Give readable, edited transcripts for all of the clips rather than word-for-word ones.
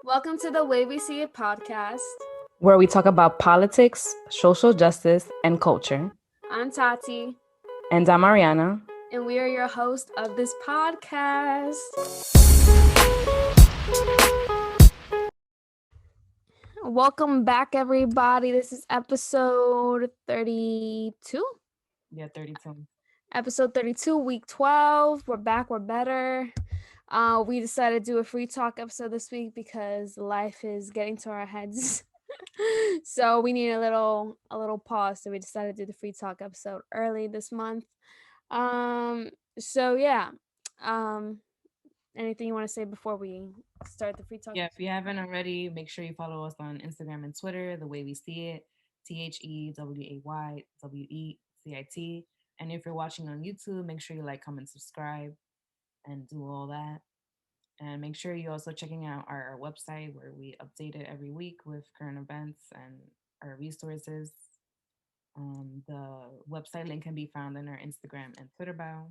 Welcome to the Way We See It podcast. where we talk about politics, social justice, and culture. I'm Tati, And I'm Ariana. and we are your host of this podcast. Welcome back, everybody. This is episode 32. Yeah, 32. Episode 32, week 12. We're back, we're better. We decided to do a free talk episode this week because life is getting to our heads. So we need a little pause. So we decided to do the free talk episode early this month. So yeah. Um Anything you want to say before we start the free talk? Yeah, if you haven't already, make sure you follow us on Instagram and Twitter, The Way We See It, THEWAYWECIT. And if you're watching on YouTube, make sure you like, comment, subscribe, and do all that. And make sure you're also checking out our website where we update it every week with current events and our resources. The website link can be found in our Instagram and Twitter bio.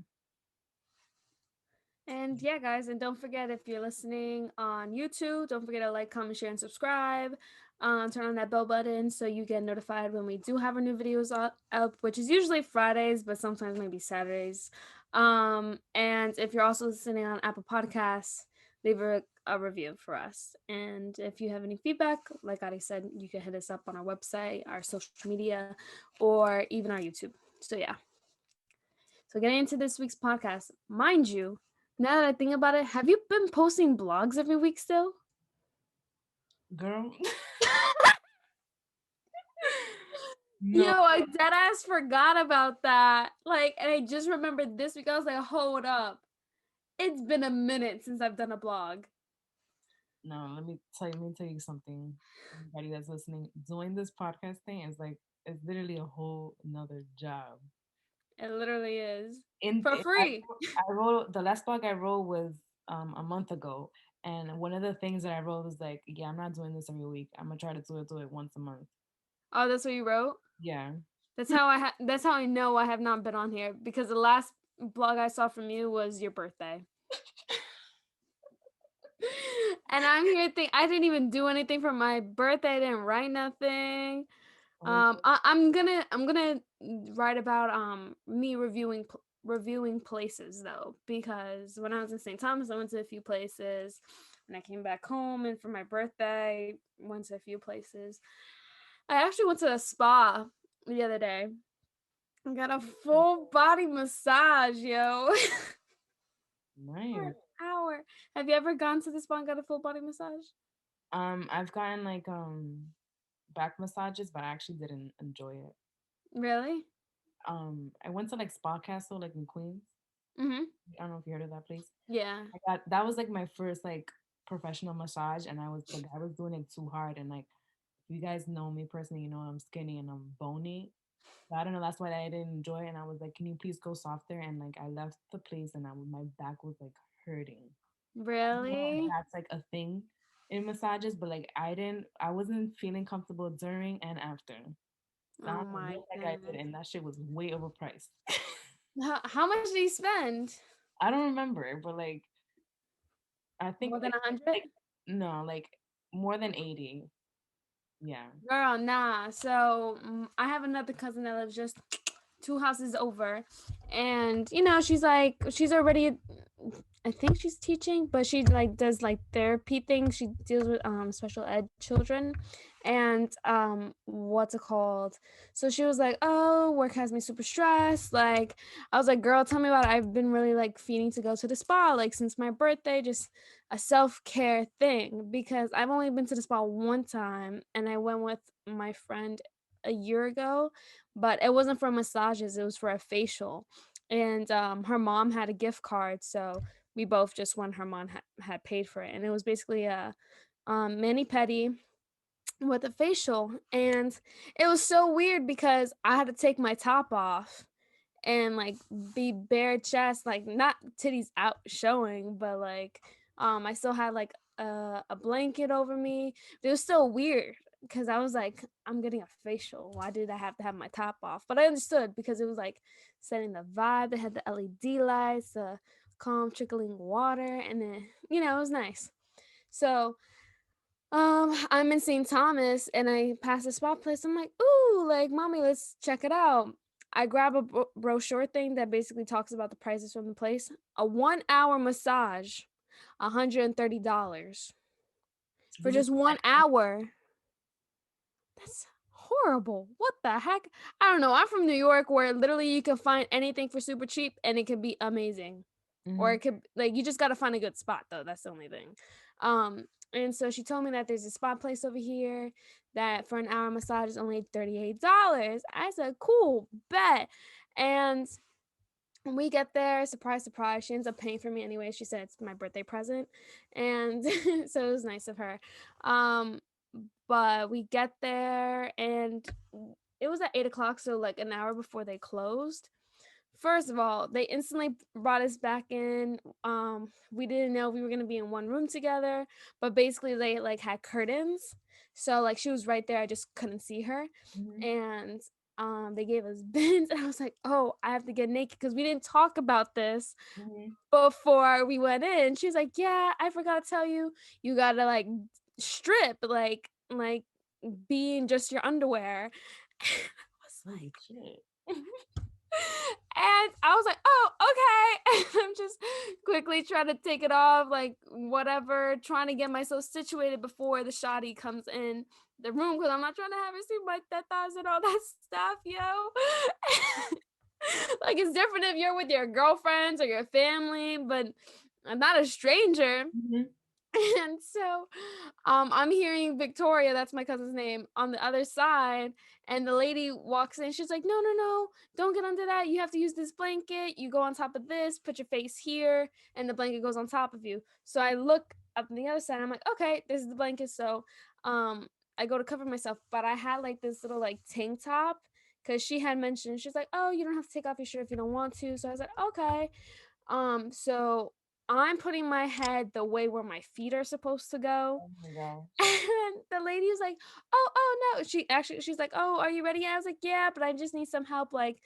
And yeah, guys, and don't forget, if you're listening on YouTube, don't forget to like, comment, share, and subscribe. Turn on that bell button so you get notified when we do have our new videos up, which is usually Fridays, but sometimes maybe Saturdays. And if you're also listening on Apple Podcasts, leave a review for us. And if you have any feedback, like Adi said, you can hit us up on our website, our social media, or even our YouTube. So yeah. So getting into this week's podcast, mind you, now that I think about it, have you been posting blogs every week still? Girl. Yo, No. I dead ass forgot about that. Like, and I just remembered this week. I was like, hold up. It's been a minute since I've done a blog. No, let me tell you something. Everybody that's listening, doing this podcast thing is like it's literally a whole another job. It literally is. In For free. I wrote the last blog I wrote was a month ago, and one of the things that I wrote was like, yeah, I'm not doing this every week. I'm gonna try to do it once a month. Oh, that's what you wrote? Yeah. That's how I know I have not been on here, because the last blog I saw from you was your birthday. And I'm here I didn't even do anything for my birthday. I didn't write nothing. I'm gonna write about me reviewing places though, because when I was in St. Thomas, I went to a few places, and I came back home, and for my birthday, went to a few places. I actually went to a spa the other day. I got a full body massage, yo. For an Nice. hour. Have you ever gone to the spa and got a full body massage? I've gotten like back massages, but I actually didn't enjoy it. Really? I went to like Spa Castle, like in Queens. Mm-hmm. I don't know if you heard of that place. Yeah. I got that was like my first like professional massage, and I was doing it too hard, and like if you guys know me personally, you know I'm skinny and I'm bony. So I don't know, that's why I didn't enjoy it, and I was like, can you please go softer? And like I left the place, and my back was like hurting. I don't know if Really? that's like a thing in massages, but like I wasn't feeling comfortable during and after. So I Oh don't know my what the guy did, goodness. and that shit was way overpriced. How much did you spend? I don't remember, but like I think More than 100? like no, like more than 80. Yeah. Girl, nah. So I have another cousin that lives just two houses over, and she's already, I think she's teaching, but she like does like therapy things. She deals with special ed children, and what's it called? So she was like, "Oh, work has me super stressed." Like I was like, "Girl, tell me about it. I've been really like feeling to go to the spa like since my birthday, just a self-care thing, because I've only been to the spa one time, and I went with my friend a year ago, but it wasn't for massages, it was for a facial. And her mom had a gift card, so we both just went. Her mom had paid for it, and it was basically a mani pedi with a facial. And it was so weird because I had to take my top off and like be bare chest, like not titties out showing, but like I still had like a blanket over me. It was still weird because I was like, I'm getting a facial, why did I have to have my top off? But I understood because it was like setting the vibe. They had the LED lights, the calm trickling water, and then it was nice. So I'm in St. Thomas and I pass a spot place. I'm like, ooh, like, mommy, let's check it out. I grab a brochure thing that basically talks about the prices from the place. A 1 hour massage, $130 for This is just one hour. That's horrible. What the heck? I don't know. I'm from New York where literally you can find anything for super cheap and it can be amazing. Or mm-hmm. it could like you just gotta find a good spot though. That's the only thing. And so she told me that there's a spot place over here that for an hour massage is only $38. I said, cool, bet. And when we get there, surprise, surprise, she ends up paying for me anyway. She said it's my birthday present. And so it was nice of her. Um, but we get there and it was at 8 o'clock, so like an hour before they closed. First of all, they instantly brought us back in. We didn't know we were gonna be in one room together, but basically they like had curtains, so like she was right there. I just couldn't see her, Mm-hmm. and they gave us bins, and I was like, oh, I have to get naked because we didn't talk about this Mm-hmm. before we went in. She's like, yeah, I forgot to tell you, you gotta like strip, like be in just your underwear. I was Holy like, shit. and I was like, oh, okay. And I'm just quickly trying to take it off, like whatever, trying to get myself situated before the shoddy comes in the room because I'm not trying to have her see my tetas and all that stuff, yo. Like it's different if you're with your girlfriends or your family, but I'm not a stranger. Mm-hmm. And so I'm hearing Victoria, that's my cousin's name, on the other side, and the lady walks in. She's like, no, no, no, don't get under that. You have to use this blanket. You go on top of this, put your face here, and the blanket goes on top of you. So I look up on the other side. I'm like, okay, this is the blanket. So I go to cover myself, but I had like this little like tank top because she had mentioned, she's like, oh, you don't have to take off your shirt if you don't want to. So I was like, okay. So I'm putting my head the way where my feet are supposed to go. Oh my gosh. And the lady was like, oh no. She's like, oh, are you ready? I was like, yeah, but I just need some help. Like,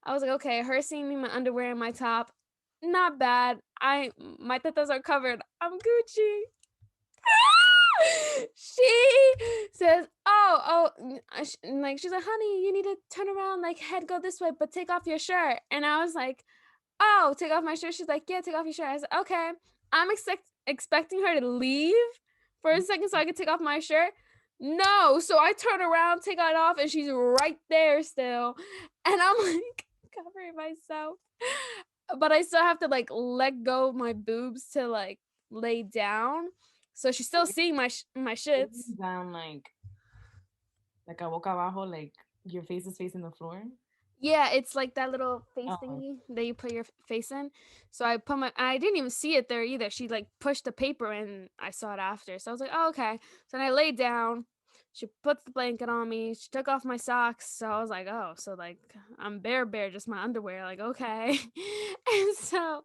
I was like, okay, her seeing me in my underwear and my top, not bad. My tetas are covered. I'm Gucci. She says, like she's like, honey, you need to turn around, like head go this way, but take off your shirt. And I was like, oh, take off my shirt. She's like, yeah, take off your shirt. I said, okay. I'm expecting her to leave for a second so I could take off my shirt. No. So I turn around, take it off, and she's right there still. And I'm like covering myself. But I still have to like let go of my boobs to like lay down. So she's still seeing my shits. Down like a boca abajo, like your face is facing the floor. Yeah, it's like that little face Oh, thingy that you put your face in. So I didn't even see it there either. She like pushed the paper and I saw it after. So I was like, oh, okay. So then I laid down. She puts the blanket on me. She took off my socks. So I was like, oh, so like I'm bare, just my underwear. Like, okay. And so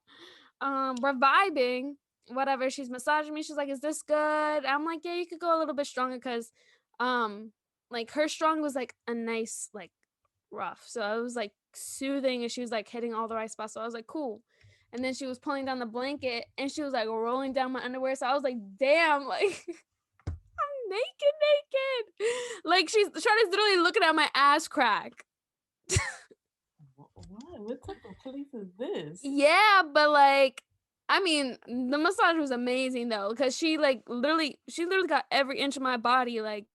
we're vibing, whatever. She's massaging me. She's like, is this good? I'm like, yeah, you could go a little bit stronger because um like her strong was like a nice like rough. So it was like soothing and she was like hitting all the right spots. So I was like, cool. And then she was pulling down the blanket and she was like rolling down my underwear. So I was like, damn, like I'm naked. Like she's Charlotte's literally looking at my ass crack. what? What type of place is this? Yeah, but like I mean, the massage was amazing though, because she literally got every inch of my body. Like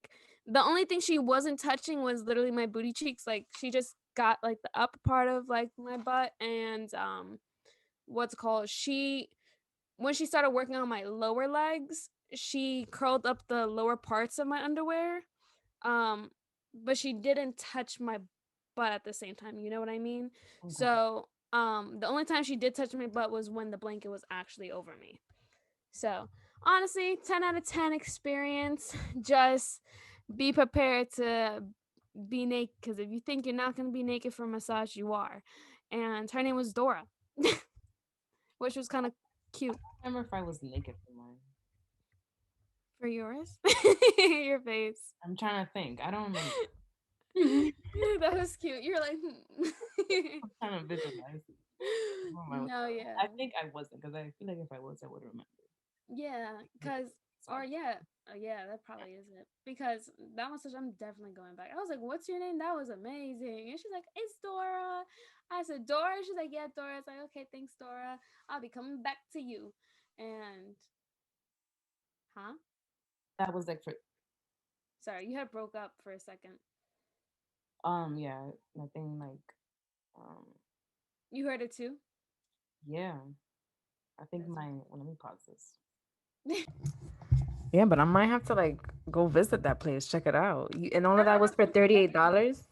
the only thing she wasn't touching was literally my booty cheeks. Like she just got like the upper part of like my butt and what's it called? She when she started working on my lower legs, she curled up the lower parts of my underwear. Um, but she didn't touch my butt at the same time. You know what I mean? Okay. So, the only time she did touch my butt was when the blanket was actually over me. So, honestly, 10 out of 10 experience. Just be prepared to be naked because if you think you're not going to be naked for a massage, you are. And her name was Dora, which was kind of cute. I remember if I was naked for mine. For yours? Your face. I'm trying to think. I don't remember. I'm That was cute. You're like, trying to visualize. no, yeah. I think I wasn't because I feel like if I was, I would remember. Yeah, cause Or yeah, that probably is it. Because that massage, I'm definitely going back. I was like, "What's your name?" That was amazing. And she's like, "It's Dora." I said, "Dora." She's like, "Yeah, Dora." I was like, "Okay, thanks, Dora. I'll be coming back to you." And huh? That was like for Sorry, you had broke up for a second. yeah, I think like um You heard it too. yeah, I think That's my well, let me pause this. Yeah, but I might have to like go visit that place, check it out. And all of that was for $38.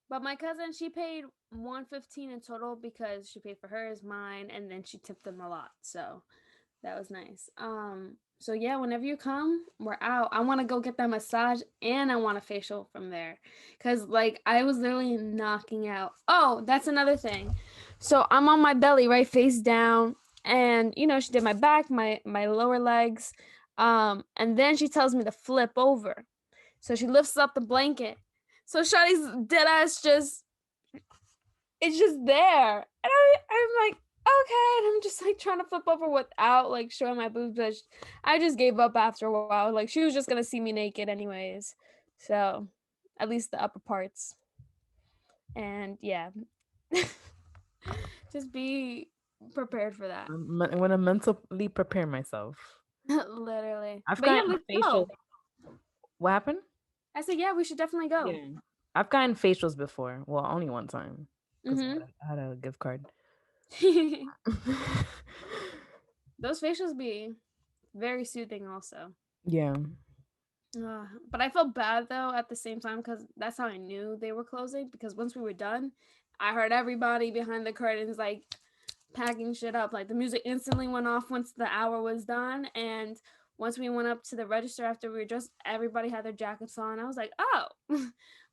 But my cousin, she paid 115 in total because she paid for hers, mine, and then she tipped them a lot. So that was nice. So yeah, whenever you come, we're out. I want to go get that massage and I want a facial from there. Cause like I was literally knocking out. Oh, that's another thing. So I'm on my belly, right, face down, and she did my back, my lower legs. And then she tells me to flip over. So she lifts up the blanket. So Shawty's dead ass just it's just there. And I'm like, okay. And I'm just like trying to flip over without like showing my boobs. But I just gave up after a while. Like she was just gonna see me naked anyways. So at least the upper parts. And yeah. Just be prepared for that. I want to mentally prepare myself. Literally. I've But yeah, gotten let's facial. go. What happened? I said, yeah, we should definitely go. Yeah. I've gotten facials before. Well, only one time because Mm-hmm. I had a gift card. Those facials be very soothing also. Yeah. But I felt bad though at the same time because that's how I knew they were closing. Because once we were done, I heard everybody behind the curtains like packing shit up. Like the music instantly went off once the hour was done, and once we went up to the register after we were dressed, everybody had their jackets on. I was like, oh,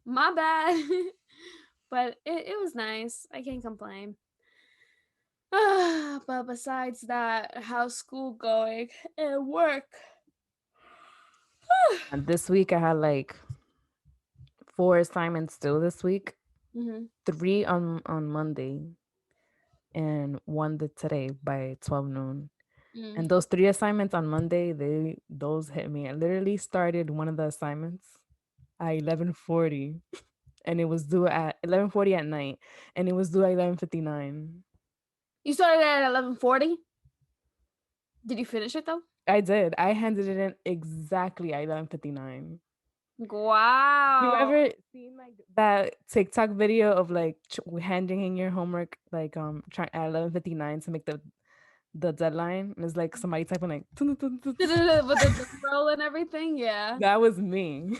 my bad. But it was nice. I can't complain. But besides that, how's school going and work? And this week I had like 4 assignments still this week. Mm-hmm. 3 on Monday and one today by 12 noon. And those 3 assignments on Monday, those hit me. I literally started one of the assignments at 11:40 and it was due at 11:40 at night and it was due at 11:59. You started at 11:40. Did you finish it though? I did. I handed it in exactly at 11:59. You Wow. ever seen like that TikTok video of like handing in your homework like try at 11:59 to make the deadline? And it's like somebody typing like "Tun, tun, tun, tun." With the drum roll and everything, yeah. That was me.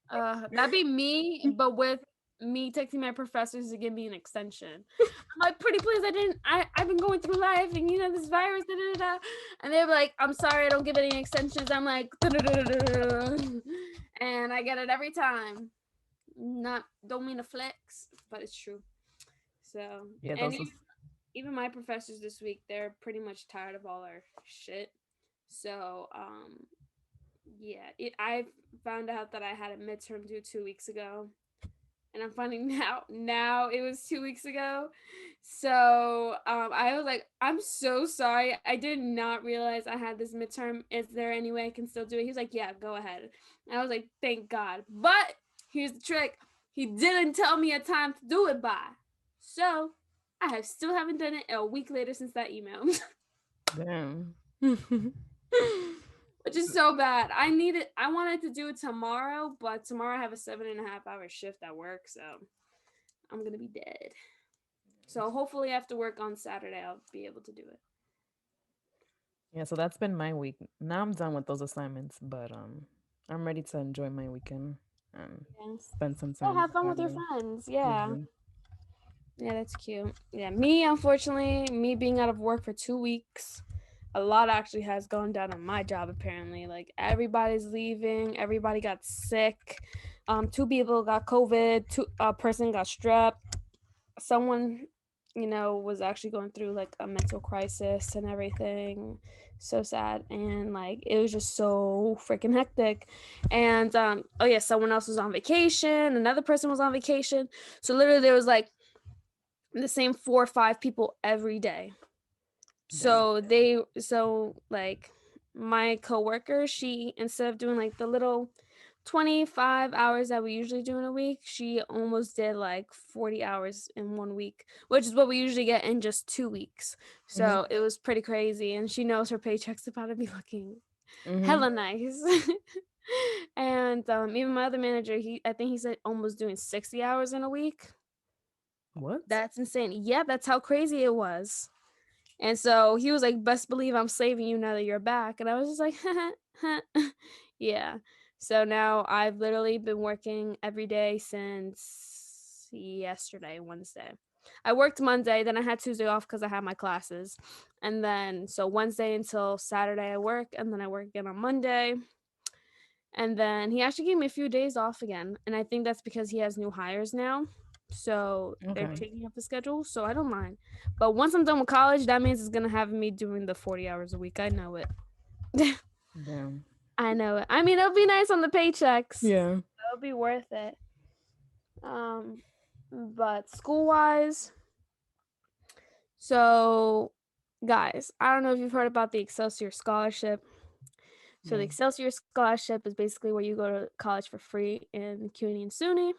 That'd be me, but with me texting my professors to give me an extension. I'm like, pretty please, I've been going through life and this virus, da, da, da, da. And they're like, I'm sorry, I don't give any extensions. I'm like, da, da, da, da, da, da. And I get it every time. Not don't mean to flex, but it's true. So Yeah, and those was even my professors this week, they're pretty much tired of all our shit. So yeah, I found out that I had a midterm due 2 weeks ago, and I'm finding out now it was 2 weeks ago. So I was like, I'm so sorry. I did not realize I had this midterm. Is there any way I can still do it? He was like, yeah, go ahead. And I was like, thank God. But here's the trick. He didn't tell me a time to do it by. So I have still haven't done it a week later since that email. damn. Which is so bad. I wanted to do it tomorrow, but tomorrow I have a 7.5 hour shift at work, so I'm gonna be dead. So hopefully after work on Saturday I'll be able to do it. Yeah, so that's been my week. Now I'm done with those assignments, but I'm ready to enjoy my weekend and Yeah. spend some Yeah, time with have my fun with your family. friends. Yeah. Yeah. Yeah, that's cute. Yeah, me, unfortunately, me being out of work for 2 weeks, a lot actually has gone down on my job apparently. Like everybody's leaving, everybody got sick. Two people got COVID, a person got strep, someone was actually going through like a mental crisis and everything. So sad, and like it was just so freaking hectic. And oh yeah, someone else was on vacation, another person was on vacation. So literally there was like the same 4 or 5 people every day. Damn. So like my coworker, she, instead of doing like the little 25 hours that we usually do in a week, she almost did like 40 hours in 1 week, which is what we usually get in just 2 weeks. Mhm. So it was pretty crazy. And she knows her paycheck's about to be looking Mhm. hella nice. And even my other manager, I think he said almost doing 60 hours in a week. What? That's insane. Yeah, that's how crazy it was. And so he was like, "Best believe I'm saving you now that you're back." And I was just like, yeah. So now I've literally been working every day since yesterday, Wednesday. I worked Monday, then I had Tuesday off because I had my classes. And then, so Wednesday until Saturday, I work, and then I work again on Monday. And then he actually gave me a few days off again. And I think that's because he has new hires now. So they're Okay. taking up the schedule. So I don't mind. But once I'm done with college, that means it's going to have me doing the 40 hours a week. I know it. Damn. I know it. I mean, it'll be nice on the paychecks. Yeah. It'll be worth it. Um, but school wise, so guys, I don't know if you've heard about the Excelsior Scholarship. So the No. Excelsior Scholarship is basically where you go to college for free in CUNY and SUNY.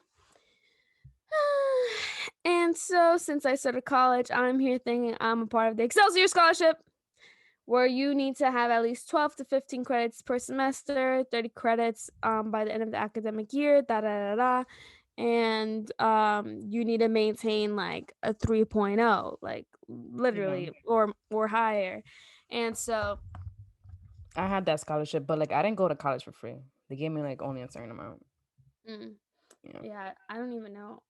And so, since I started college, I'm here thinking I'm a part of the Excelsior Scholarship, where you need to have at least 12 to 15 credits per semester, 30 credits by the end of the academic year, da da da da. And you need to maintain like a 3.0, like Yeah. literally, or higher. And so, I had that scholarship, but like I didn't go to college for free. They gave me like only a certain amount. mm, Yeah. yeah, I don't even know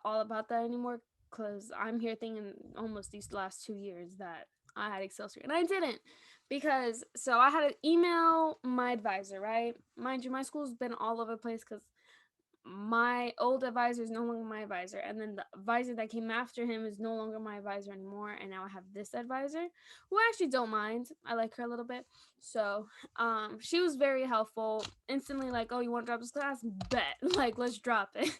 all about that anymore because I'm here thinking almost these last 2 years that I had Excelsior and I didn't because so I had to email my advisor, right? Mind you, my school's been all over the place because my old advisor is no longer my advisor, and then the advisor that came after him is no longer my advisor anymore, and now I have this advisor who I actually don't mind. I like her a little bit. So she was very helpful, instantly like, "Oh, you want to drop this class? Bet." Like, let's drop it.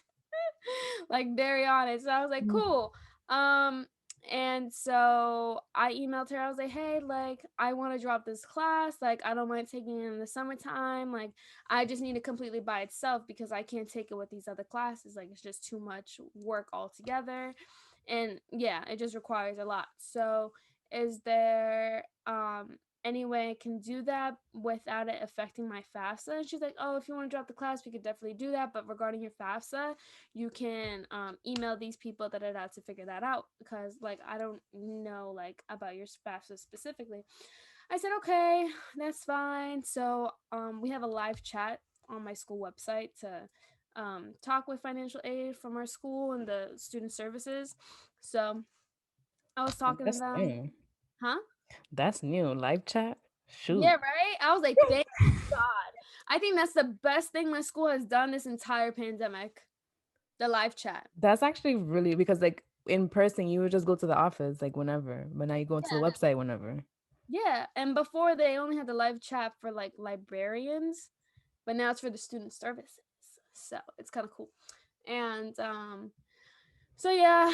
Like, very honest. So I was like, Mhm. cool. um and so I emailed her. I was like, "Hey, like, I want to drop this class. Like, I don't mind taking it in the summertime. Like, I just need it completely by itself because I can't take it with these other classes. Like, it's just too much work altogether. And yeah, it just requires a lot. So, is there any way I can do that without it affecting my FAFSA?" And she's like, "Oh, if you want to drop the class, we could definitely do that. But regarding your FAFSA, you can email these people that are out to figure that out because like I don't know like about your FAFSA specifically." I said, "Okay, that's fine." So we have a live chat on my school website to talk with financial aid from our school and the student services. So I was talking to That's them. new. Huh? That's new. Live chat. Yeah, Shoot. right. I was like, thank God. I think that's the best thing my school has done this entire pandemic. The live chat. That's actually really because like in person you would just go to the office like whenever, but now you go to the Yeah. website whenever. Yeah. And before they only had the live chat for like librarians, but now it's for the student services. So it's kind of cool. And so yeah,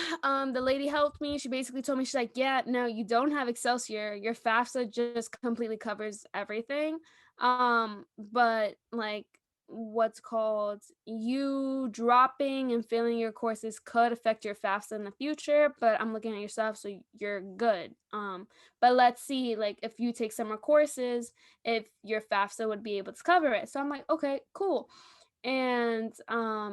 the lady helped me. She basically told me, she's like, "Yeah, no, you don't have Excelsior. Your FAFSA just completely covers everything. But like what's called you dropping and failing your courses could affect your FAFSA in the future, but I'm looking at your stuff, so you're good. But let's see, like if you take summer courses, if your FAFSA would be able to cover it." So I'm like, "Okay, cool." And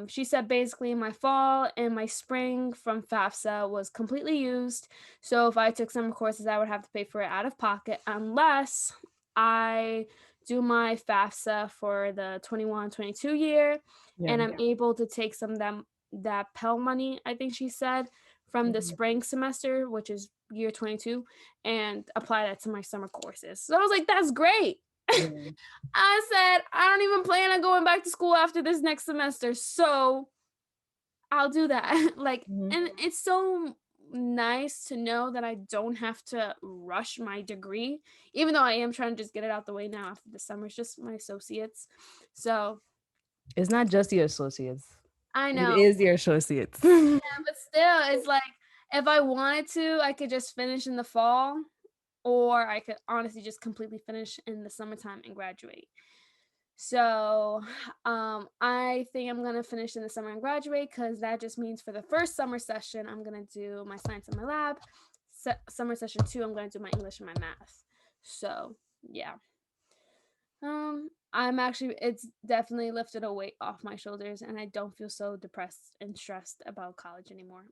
she said basically my fall and my spring from FAFSA was completely used. So if I took summer courses, I would have to pay for it out of pocket unless I do my FAFSA for the 21-22 year Yeah. and I'm able to take some of that Pell money, I think she said, from the Mhm. spring semester, which is year 22, and apply that to my summer courses. So I was like, that's great. Yeah. I said, I don't even plan on going back to school after this next semester. So I'll do that. Like, Mhm. and it's so nice to know that I don't have to rush my degree, even though I am trying to just get it out the way now after the summer. It's just my associates. So It's not just your associates. I It know. is your associates. Yeah, but still, it's like if I wanted to, I could just finish in the fall or I could honestly just completely finish in the summertime and graduate. So, I think I'm gonna finish in the summer and graduate because that just means for the first summer session, I'm gonna do my science in my lab. Summer session 2, I'm gonna do my English and my math. So, yeah. I'm actually, it's definitely lifted a weight off my shoulders, and I don't feel so depressed and stressed about college anymore.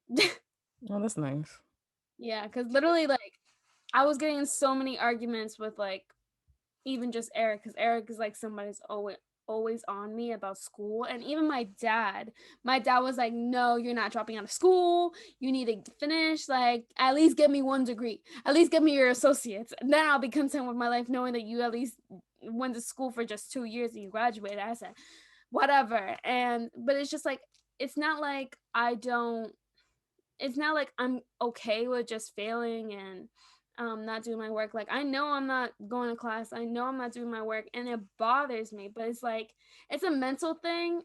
Oh, that's nice. Yeah, because literally, like, I was getting in so many arguments with like even just Eric, because Eric is like somebody's always on me about school. And even my dad was like, no, you're not dropping out of school, you need to finish, like, at least get me one degree, at least get me your associates, and then I'll be content with my life knowing that you at least went to school for just 2 years and you graduated. I said whatever. And but it's just like, it's not like I don't it's not like I'm okay with just failing and not doing my work. Like, I know I'm not going to class. I know I'm not doing my work, and it bothers me. But it's like, it's a mental thing,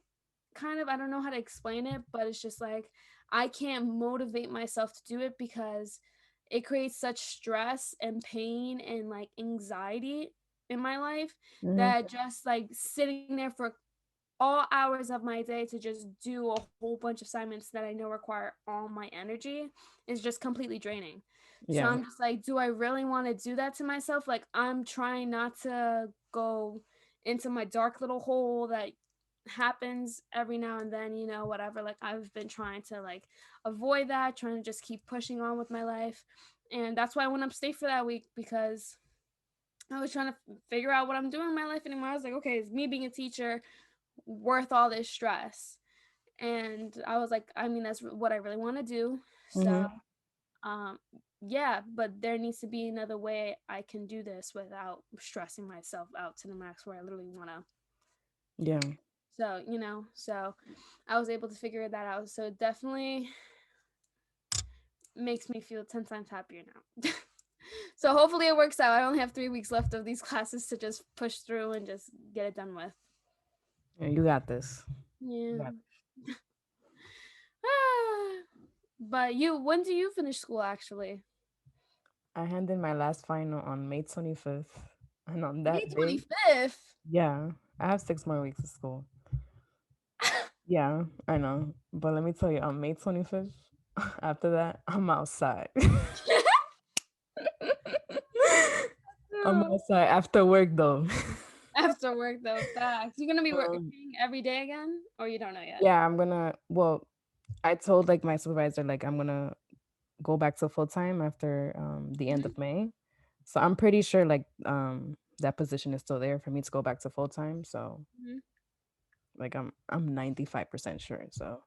kind of. I don't know how to explain it, but it's just like I can't motivate myself to do it because it creates such stress and pain and like anxiety in my life Mm-hmm. that just like sitting there for all hours of my day to just do a whole bunch of assignments that I know require all my energy is just completely draining. So Yeah. I'm just like, do I really want to do that to myself? Like, I'm trying not to go into my dark little hole that happens every now and then, whatever. Like, I've been trying to like avoid that, trying to just keep pushing on with my life. And that's why I went upstate for that week, because I was trying to figure out what I'm doing in my life anymore. I was like, okay, is me being a teacher worth all this stress? And I was like, I mean, that's what I really want to do. So, Mm-hmm. um, yeah, but there needs to be another way I can do this without stressing myself out to the max where I literally want to. Yeah. So, so I was able to figure that out. So it definitely makes me feel 10 times happier now. So hopefully it works out. I only have 3 weeks left of these classes to just push through and just get it done with. Yeah, you got this. You Yeah. got But when do you finish school actually? I handed my last final on May 25th. And on May that day, 25th. yeah, I have 6 more weeks of school. Yeah, I know. But let me tell you, on May 25th, after that, I'm outside. I'm outside after work though. After work though, facts. You're gonna be um, working every day again, or you don't know yet? yeah, well, I told like my supervisor, like I'm gonna go back to full time after the end Hmm. of May. So I'm pretty sure like that position is still there for me to go back to full time. So Hmm. like I'm 95% sure. So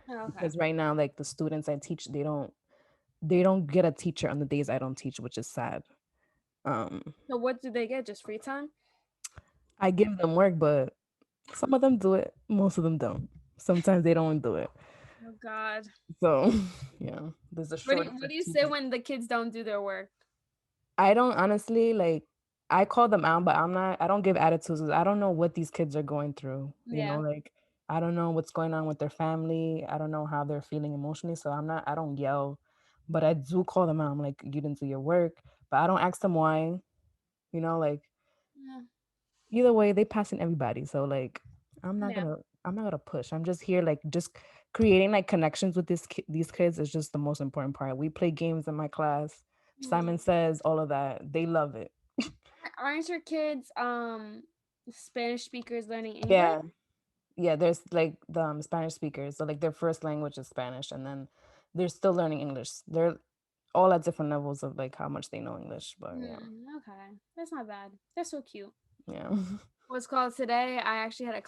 Oh, okay. because right now like the students I teach, they don't get a teacher on the days I don't teach, which is sad. Um So what do they get? Just free time? I give them work, but some of them do it, most of them don't. Sometimes they don't do it. Oh God. So yeah, there's a What do you, shortage what of do you say teachers. when the kids don't do their work? I don't honestly like I call them out, but I don't give attitudes 'cause I don't know what these kids are going through. Yeah. Like I don't know what's going on with their family. I don't know how they're feeling emotionally. So I don't yell, but I do call them out. I'm like, you didn't do your work. But I don't ask them why, like Yeah. either way, they passing everybody. So like Yeah. I'm not gonna push. I'm just here like just creating like connections with these kids is just the most important part. We play games in my class. Simon Mm. says all of that. They love it. Aren't your kids Spanish speakers learning English? Yeah. Yeah, there's like the Spanish speakers. So like their first language is Spanish and then they're still learning English. They're all at different levels of like how much they know English. But yeah. Okay, that's not bad. They're so cute. Yeah. What's called today? I actually had a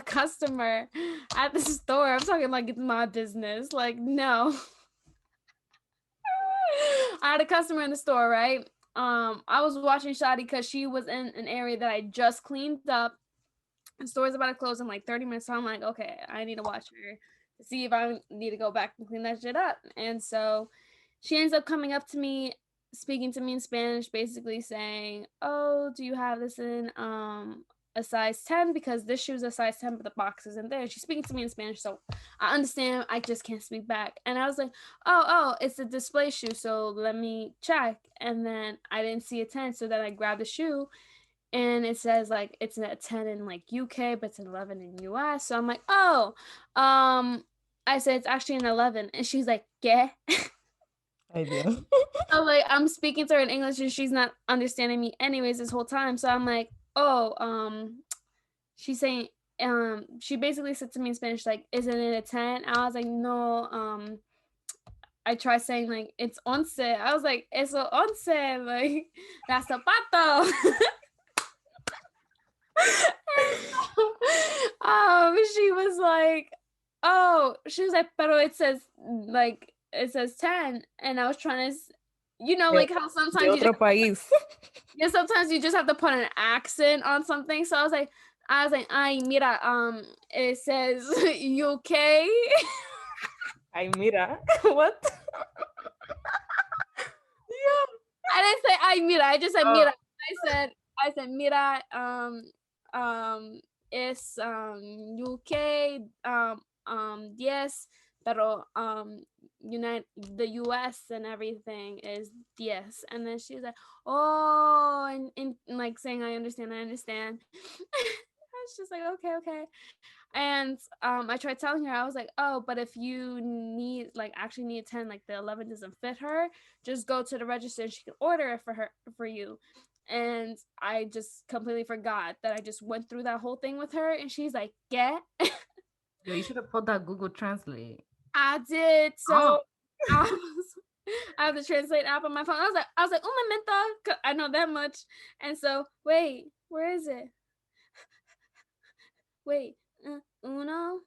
customer at the store. I'm talking like it's my business. Like, no. I had a customer in the store, right? I was watching Shadi because she was in an area that I just cleaned up. The store's about to close in like 30 minutes. So I'm like, okay, I need to watch her to see if I need to go back and clean that shit up. And so she ends up coming up to me, speaking to me in Spanish, basically saying, "Oh, do you have this in a size 10 because this shoe's a size 10, but the box isn't there. She's speaking to me in Spanish, so I understand. I just can't speak back. And I was like, oh, it's a display shoe, so let me check. And then I didn't see a 10, so then I grabbed the shoe, and it says like it's a 10 in like UK, but it's an 11 in US. So I'm like, I said it's actually an 11, and she's like, "Yeah." Ay, Dios. So like I'm speaking to her in English, and she's not understanding me anyways this whole time. So I'm like, she's saying, she basically said to me in Spanish like, "Isn't it a 10?" I was like, "No." I tried saying like it's once. I was like, "Eso once," like that's zapato. She was like, "Oh," she was like, "Pero it says like it says 10," and I was trying to, De, like how de sometimes you otro just país. yeah, sometimes you just have to put an accent on something. So I was like, "Ay, mira, it says UK." Ay, mira. What? Yeah, I didn't say "Ay, mira." I just said Oh, "mira." I said "mira." It's UK. Yes, pero the US and everything is yes. And then she was like, "Oh," and like saying, "I understand, I understand." I was just like, "Okay, okay." And I tried telling her, I was like, "Oh, but if you need like actually need a 10, like the 11 doesn't fit her, just go to the register and she can order it for you." And I just completely forgot that I just went through that whole thing with her, and she's like, "Yeah." yo, you should have put that Google Translate. I did. Oh, So I was, I have the translate app on my phone. I was like, "Oh my menta," 'cause I know that much. And so wait, where is it? Wait, uno.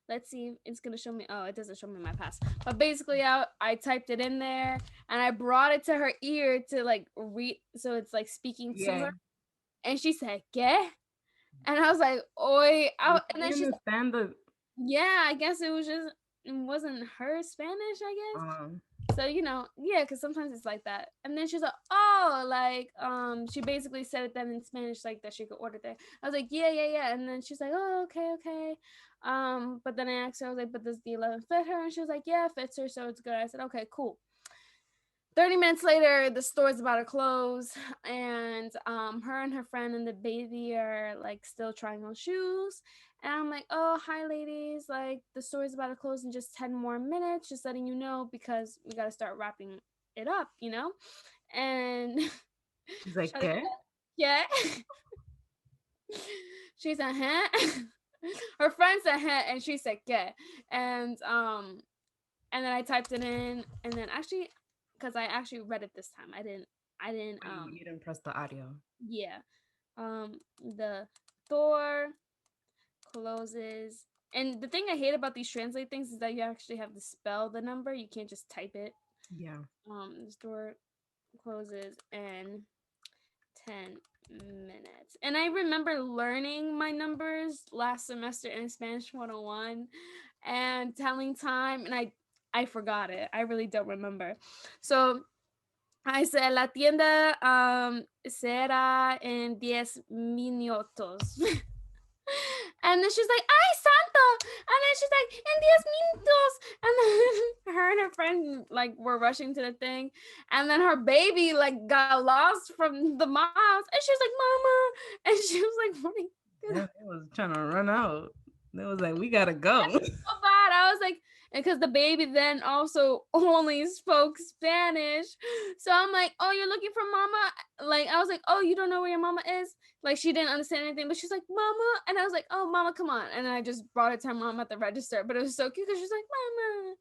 Let's see. It's gonna show me. Oh, it doesn't show me my pass. But basically, I typed it in there, and I brought it to her ear to like read, so it's like speaking to yeah. her. And she said, "Yeah," and I was like, "Oi!" Did And she then she's, understand the "Yeah, I guess it wasn't her Spanish, I guess." um So yeah, because sometimes it's like that. And then she's like, "Oh, like she basically said it then in Spanish, like that she could order there." I was like, "Yeah, yeah, yeah." And then she's like, "Oh, okay, okay." But then I asked her, I was like, "But does the 11 fit her?" And she was like, "Yeah, it fits her, so it's good." I said, "Okay, cool." 30 minutes later, the store's about to close, and her and her friend and the baby are like still trying on shoes. And I'm like, "Oh, hi ladies, like the store's about to close in just 10 more minutes, just letting you know because we got to start wrapping it up." And she's like, Shawty ¿qué? said, "Yeah." She said, "Huh?" Her friend said, "Huh," and she said, "Yeah." And then I typed it in, and then actually, because I actually read it this time, I didn't Oh, you didn't press the audio. yeah. The door closes. And the thing I hate about these translate things is that you actually have to spell the number. You can't just type it. Yeah. This door closes in 10 minutes. And I remember learning my numbers last semester in Spanish 101 and telling time, and I forgot it. I really don't remember. So I said la tienda será en 10 minutos. And then she's like, "Ay, santo!" And then she's like, "En 10 minutos." And then her and her friend like were rushing to the thing, and then her baby like got lost from the miles, and she was like, "Mama," and she was like running. Yeah, they was trying to run out. They was like, we gotta go. So bad. I was like, because the baby then also only spoke Spanish. So I'm like, "Oh, you're looking for mama?" Like, I was like, "Oh, you don't know where your mama is?" Like, she didn't understand anything, but she's like, "Mama." And I was like, "Oh, mama, come on." And I just brought it to her mom at the register. But it was so cute because she's like, "Mama."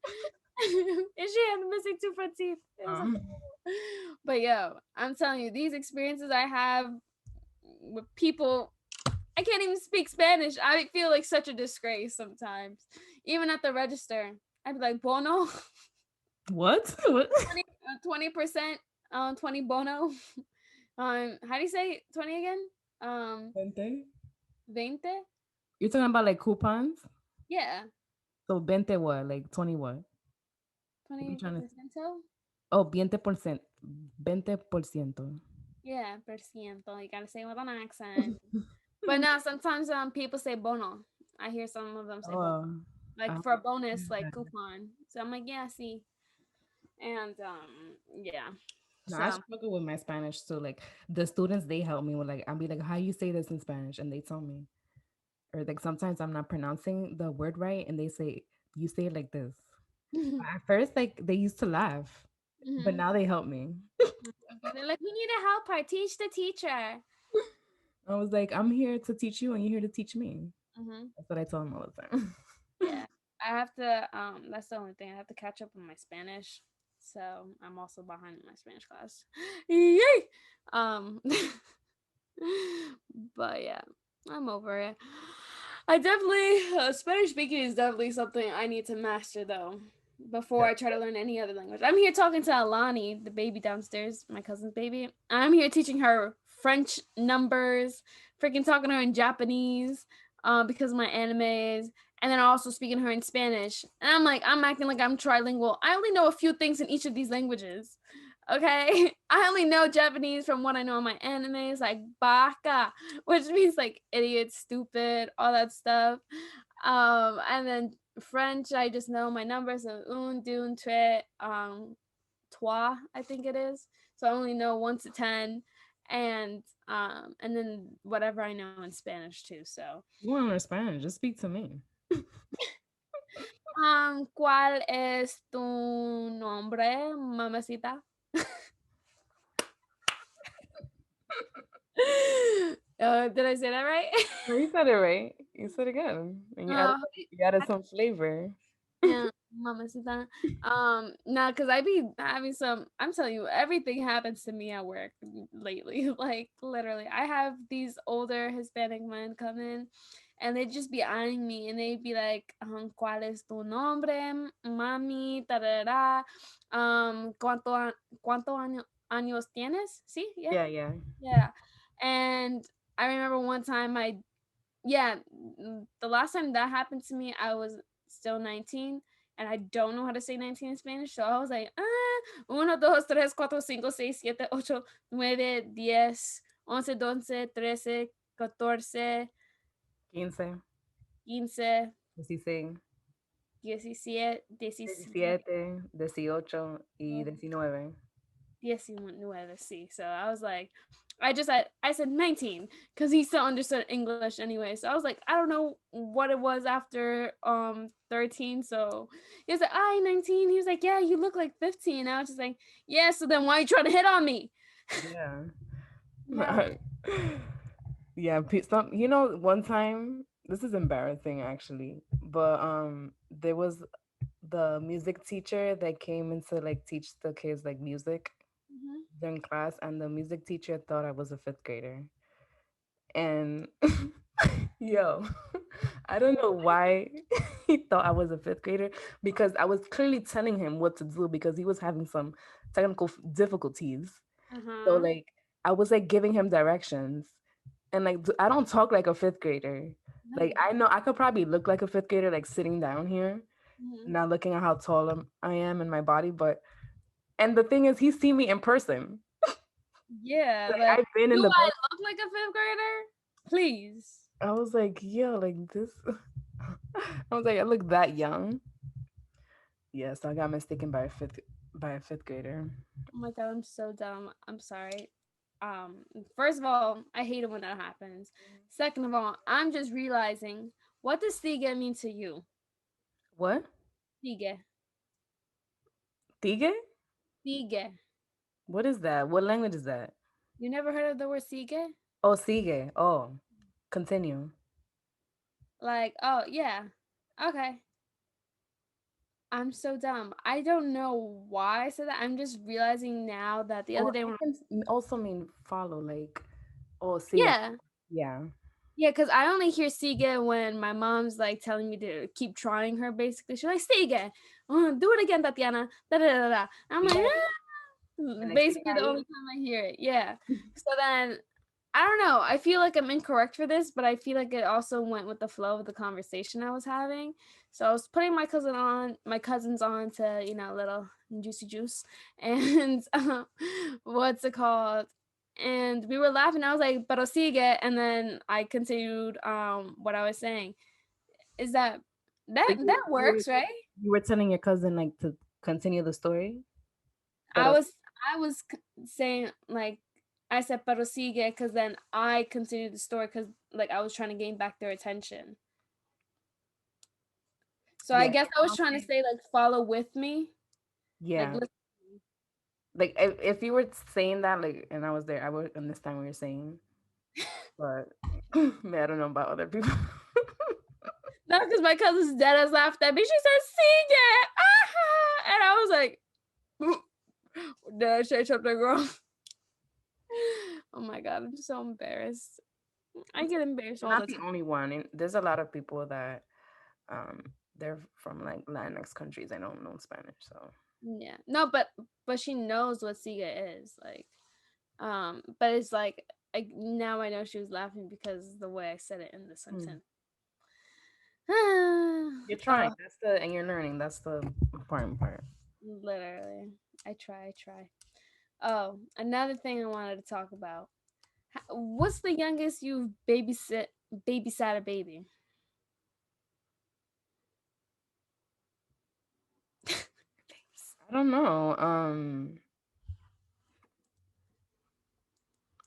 And she had missing two front teeth. It was Um, like, but yo, I'm telling you, these experiences I have with people, I can't even speak Spanish. I feel like such a disgrace sometimes. Even at the register, I'd be like, "Bono." what? What? 20%, 20 bono. How do you say 20 again? 20? 20? You're talking about like coupons? Yeah, So 20 what? Like 20 what? What are you 20%. trying to Oh, 20%. 20%. Yeah, per ciento. You gotta say it with an accent. But now sometimes people say bono. I hear some of them say bono, Oh, like I for a bonus, don't like know. coupon. So I'm like, yeah, see, and yeah. No, I So struggle with my Spanish too. Like the students, they help me with like I'll be like, how you say this in Spanish, and they tell me. Or like sometimes I'm not pronouncing the word right, and they say you say it like this. hmm At first, like they used to laugh, but now they help me. they're like, we need to help her. Teach the teacher. I was like, I'm here to teach you, and you're here to teach me. hmm That's what I tell them all the time. Yeah, I have to. That's the only thing I have to catch up on my Spanish. So I'm also behind in my Spanish class. Yay! Um, but yeah, I'm over it. I definitely Spanish speaking is definitely something I need to master though before Yeah. I try to learn any other language. I'm here talking to Alani, the baby downstairs, my cousin's baby. I'm here teaching her French numbers, freaking talking to her in Japanese, because of my animes, and then also speaking to her in Spanish. And I'm like, I'm acting like I'm trilingual. I only know a few things in each of these languages. Okay, I only know Japanese from what I know in my animes, like baka, which means like idiot, stupid, all that stuff. And then French, I just know my numbers of un, deux, tres, trois, I think it is. So I only know 1 to 10, and then whatever I know in Spanish too. So, You want to learn Spanish? Just speak to me. ¿cuál es tu nombre, mamacita? Did I say that right? No, you said it right. You said it good, and uh, you added some flavor. yeah, mamacita. Nah, cause I be having some. I'm telling you, everything happens to me at work lately. Like literally, I have these older Hispanic men come in, and they just be eyeing me, and they be like, "¿Cuál es tu nombre, mami? Tarara. Cuánto años tienes? Sí, yeah, Yeah, yeah. yeah." And I remember one time yeah, the last time that happened to me, I was still 19 and I don't know how to say 19 in Spanish. So I was like, uno, dos, tres, cuatro, cinco, seis, siete, ocho, nueve, 10, 11, 12, 13, 14, 15, 15, 16, 17, 17, 17, 18, y 19. 19, see. So I was like, I said 19 because he still understood English anyway. So I was like, I don't know what it was after 13. So he was like, I 19. He was like, yeah, you look like 15. I was just like, yeah. So then why are you trying to hit on me? Yeah. Yeah. Yeah, some one time, this is embarrassing actually, but there was the music teacher that came in to like teach the kids like music Mhm. during class, and the music teacher thought I was a fifth grader. And yo, I don't know why he thought I was a fifth grader, because I was clearly telling him what to do because he was having some technical difficulties. Uh So huh. like I was like giving him directions, and like I don't talk like a fifth grader. No, Like you I don't. know I could probably look like a fifth grader, like sitting down here, Mhm. not looking at how tall I am in my body. But and the thing is, he's seen me in person. Yeah. Like Like, I've been do in the I bus. look like a fifth grader? Please. I was like, yo, like this. I was like, I look that young. Yeah, so I got mistaken by a fifth grader. Oh my god, I'm so dumb. I'm sorry. First of all, I hate it when that happens. Second of all, I'm just realizing, what does Sigue mean to you? What? Sigue. Tige? Sigue. What is that? What language is that? You never heard of the word sigue? Oh, sigue. Oh, continue. Like, oh yeah. Okay. I'm so dumb. I don't know why I said that. I'm just realizing now that the other Or day it when can also mean follow, like, oh, sigue. yeah. Yeah. Yeah, because I only hear Sigue when my mom's like telling me to keep trying her basically. She's like, Sigue, do it again, Tatiana. Da, da, da, da. I'm like, Yeah. And they keep basically the only trying. time I hear it. Yeah. So then I don't know. I feel like I'm incorrect for this, but I feel like it also went with the flow of the conversation I was having. So I was putting my cousins on to, little juicy juice. And what's it called? and we were laughing. I was like, "Pero sigue," and then I continued what I was saying. Is that So that works, right? you were telling your cousin like to continue the story, I but was I was saying like I said "Pero sigue" because then I continued the story because like I was trying to gain back their attention. So I yeah, guess I was trying to say like follow with me, like yeah. listen. Like if you were saying that, like, and I was there, I would understand what you're saying. But man, I don't know about other people. No, because my cousin's dead ass laughed at me. She said "sigue," and I was like, did I say something wrong? Oh my god, I'm so embarrassed. I get embarrassed You're all not the the time. only one. And there's a lot of people that they're from like Latinx countries. I don't know Spanish, so Yeah, no, but she knows what siga is like. But it's like now I know she was laughing because the way I said it in the hmm. sentence. You're trying. Oh, That's the and you're learning. That's the important part. literally, I try. Oh, another thing I wanted to talk about. What's the youngest you've babysat a baby? I don't know.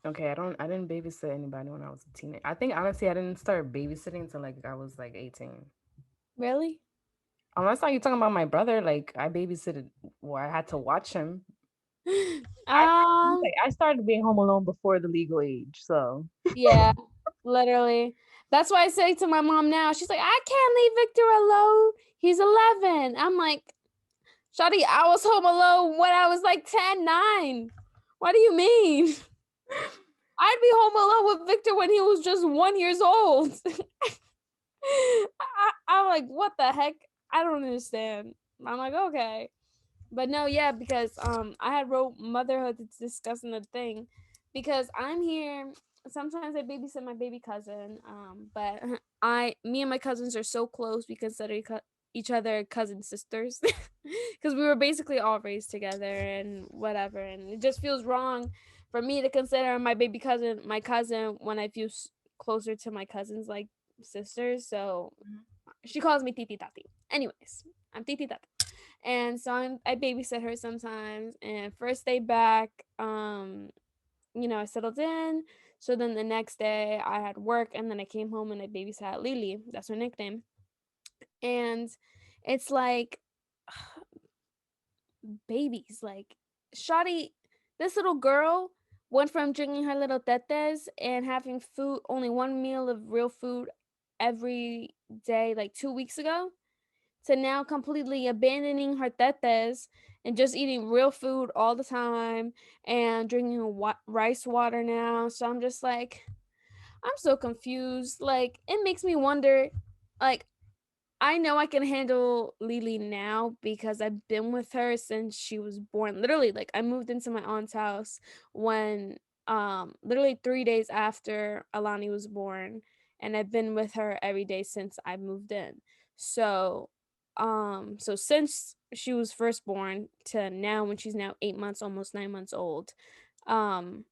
Okay, I didn't babysit anybody when I was a teenager. I think honestly I didn't start babysitting until like I was like 18. Really? Unless like you're talking about my brother, like I babysitted where I had to watch him. um, I started being home alone before the legal age, so yeah, literally. That's why I say to my mom now. She's like, I can't leave Victor alone. He's 11. I'm like, Shawty, I was home alone when I was like 10, 9. What do you mean? I'd be home alone with Victor when he was just 1 years old. I'm like, what the heck? I don't understand. I'm like, okay. But no, yeah, because I had wrote motherhood to discuss another thing because I'm here. Sometimes I babysit my baby cousin, but me and my cousins are so close. We consider each other cousin sisters because we were basically all raised together and whatever. And it just feels wrong for me to consider my baby cousin my cousin when I feel closer to my cousins like sisters. So she calls me Titi Tati. Anyways, I'm Titi Tati. And so I babysit her sometimes. And first day back, I settled in. So then the next day I had work, and then I came home and I babysat Lily. That's her nickname. And it's like babies, like Shotty, this little girl went from drinking her little tetes and having food, only one meal of real food every day, like 2 weeks ago, to now completely abandoning her tetes and just eating real food all the time and drinking rice water now. So I'm just like, I'm so confused. Like, it makes me wonder, like, I know I can handle Lily now because I've been with her since she was born. Literally, like I moved into my aunt's house when literally 3 days after Alani was born, and I've been with her every day since I moved in. So so since she was first born to now when she's now 8 months, almost 9 months old, um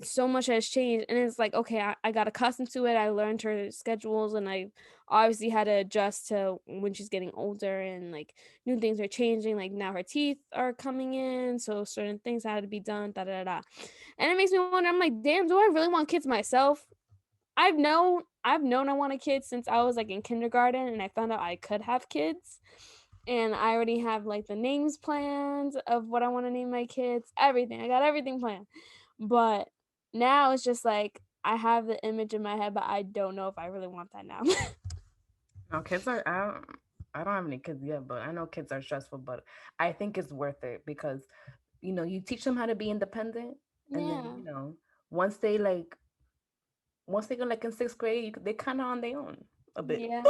so much has changed, and it's like, okay, I got accustomed to it. I learned her schedules, and I obviously had to adjust to when she's getting older, and like new things are changing, like now her teeth are coming in, so certain things had to be done, da da da. And it makes me wonder, I'm like, damn, do I really want kids myself? I've known I want a kid since I was like in kindergarten, and I found out I could have kids, and I already have like the names planned of what I want to name my kids, everything. I got everything planned. But now it's just like I have the image in my head, but I don't know if I really want that now. no kids are I don't have any kids yet, but I know kids are stressful, but I think it's worth it because you teach them how to be independent, and then Yeah. once they like once they go like in sixth grade, they kind of on their own a bit. Yeah.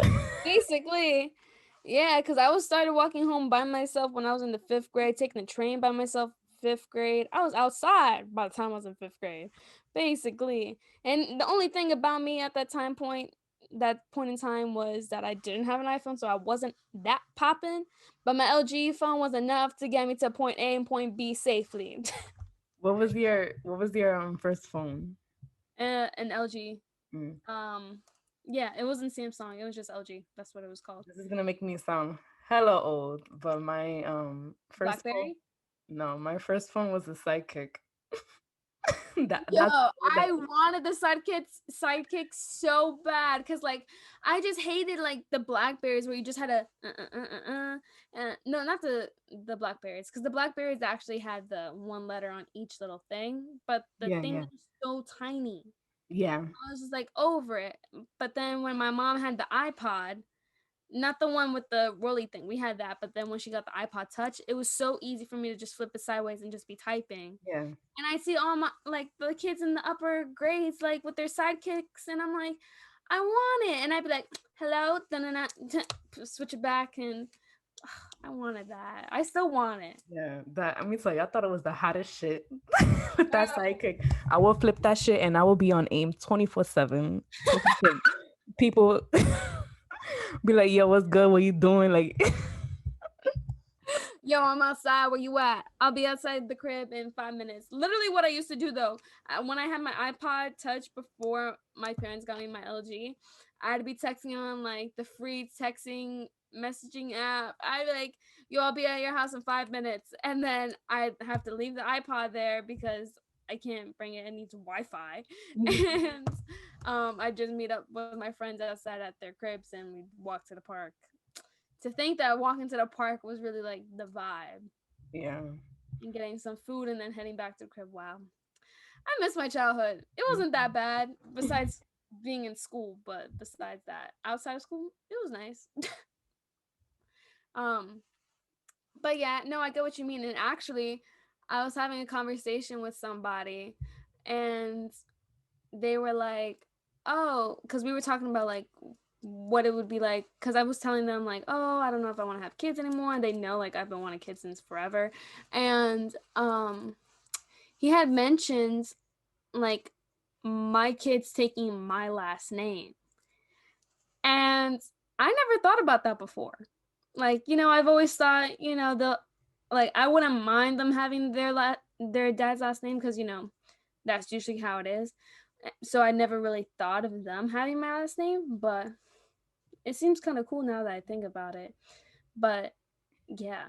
Basically. Yeah, because I was started walking home by myself when I was in the 5th grade, taking the train by myself 5th grade. I was outside by the time I was in 5th grade, basically. And the only thing about me at that point in time was that I didn't have an iPhone, so I wasn't that popping. But my LG phone was enough to get me to point A and point B safely. What was your first phone? An LG. Mm. Um, yeah, it wasn't Samsung. It was just LG. That's what it was called. This is gonna make me sound hella old, but my first phone, BlackBerry. no, my first phone was a Sidekick. Yo, That's how old I I wanted the sidekick so bad because like I just hated like the blackberries where you just had a no, not the blackberries, because the blackberries actually had the one letter on each little thing, but the Yeah, thing yeah, was so tiny. yeah, I was just like over it. But then when my mom had the iPod, not the one with the rolly thing, we had that, but then when she got the iPod touch, it was so easy for me to just flip it sideways and just be typing. yeah. And I see all my like the kids in the upper grades like with their sidekicks, and I'm like, I want it, and I'd be like, hello, then I switch it back, and I wanted that. I still want it. Yeah, that I mean, so I thought it was the hottest shit with that Sidekick. I will flip that shit and I will be on aim 24/7. Talking to people, be like, "Yo, what's good? What you doing?" Like, Yo, I'm outside. Where you at? I'll be outside the crib in 5 minutes. Literally, what I used to do though, when I had my iPod Touch before my parents got me my LG, I'd be texting on like the free texting messaging app. I'd be like, "Yo, I'll be at your house in 5 minutes," and then I'd have to leave the iPod there because I can't bring it. It needs Wi-Fi, and I just meet up with my friends outside at their cribs and we walk to the park. To think that walking to the park was really like the vibe, yeah. and getting some food and then heading back to the crib. Wow. I miss my childhood. It wasn't that bad besides being in school, but besides that, outside of school, it was nice. um but yeah, no, I get what you mean. And actually, I was having a conversation with somebody, and they were like, oh, because we were talking about like what it would be like, because I was telling them like, oh, I don't know if I want to have kids anymore, and they know like I've been wanting kids since forever. And he had mentioned like my kids taking my last name, and I never thought about that before. Like, I've always thought, the like I wouldn't mind them having their dad's last name, because that's usually how it is. So I never really thought of them having my last name, but it seems kind of cool now that I think about it. But yeah,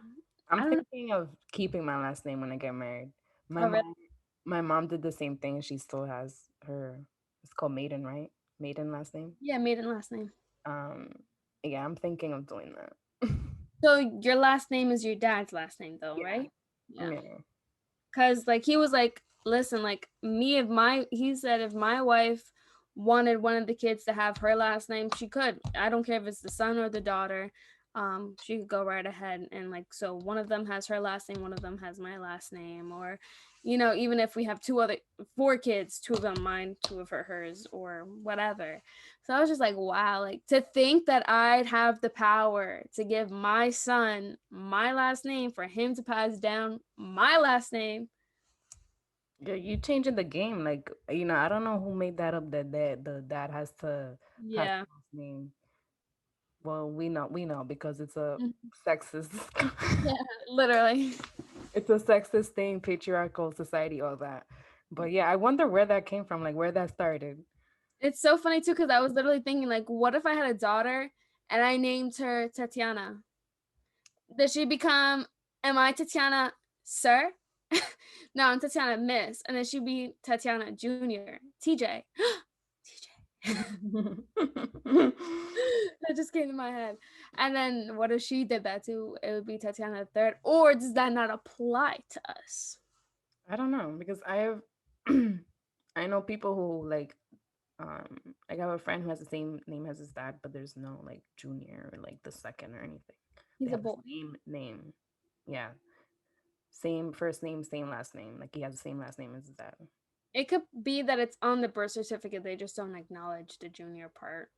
I'm I don't know. thinking of keeping my last name when I get married. My Oh, really? mom, my mom did the same thing. She still has her. It's called maiden, right? Maiden last name. Yeah, maiden last name. Um, yeah, I'm thinking of doing that. So your last name is your dad's last name, though, Yeah, right? Yeah. yeah, Cause like he was like, listen, like me, if my he said if my wife wanted one of the kids to have her last name, she could. I don't care if it's the son or the daughter. She could go right ahead, and like, so one of them has her last name, one of them has my last name, or even if we have four kids, two of them mine, two of hers, or whatever. So I was just like, wow, like to think that I'd have the power to give my son my last name for him to pass down my last name. yeah. You changing the game, like I don't know who made that up. That the dad has to pass Yeah. the last name. Well, we know because it's a Mhm. sexist. Yeah, literally. It's a sexist thing, patriarchal society, all that. But yeah, I wonder where that came from, like where that started. It's so funny too, because I was literally thinking, like, what if I had a daughter and I named her Tatiana? Does she become, am I Tatiana Sir? No, I'm Tatiana Miss. And then she'd be Tatiana Junior. TJ. TJ. That just came to my head. And then what if she did that too? It would be Tatiana the Third. Or does that not apply to us? I don't know because I have I know people who like I have a friend who has the same name as his dad, but there's no like junior or like the second or anything. They He's a have the boy. same name. Yeah. Same first name, same last name. Like he has the same last name as his dad. It could be that it's on the birth certificate. They just don't acknowledge the junior part.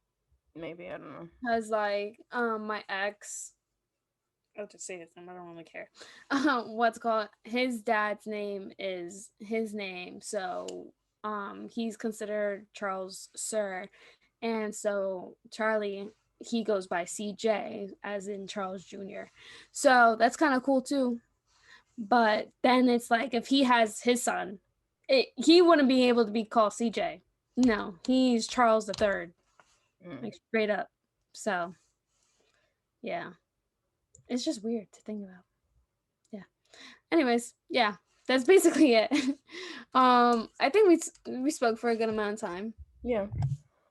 Maybe, I don't know. Cause like my ex, I'll just say his name. I don't really care. What's called his dad's name is his name, so he's considered Charles Sir, and so Charlie, he goes by CJ as in Charles Jr. So that's kind of cool too. But then it's like if he has his son, he wouldn't be able to be called CJ. No, he's Charles the Third, Mm. like straight up. So yeah, it's just weird to think about. Yeah. Anyways, yeah, that's basically it. I think we spoke for a good amount of time. Yeah.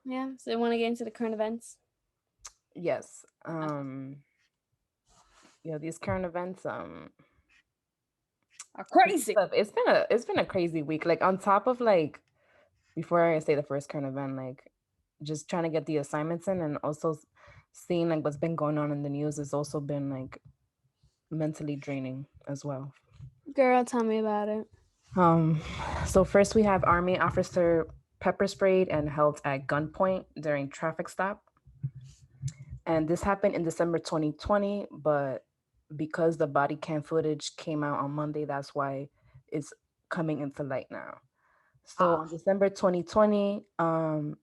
Yeah. So I want to get into the current events. Yes. These current events, Are crazy. it's been a crazy week. Like on top of like before I say the first current event, like just trying to get the assignments in and also seeing like what's been going on in the news has also been like mentally draining as well. Girl, tell me about it. Um, so first we have Army officer pepper sprayed and held at gunpoint during traffic stop. And this happened in December 2020, but because the body cam footage came out on Monday, that's why it's coming into light now. So Ah. on December 2020, Karen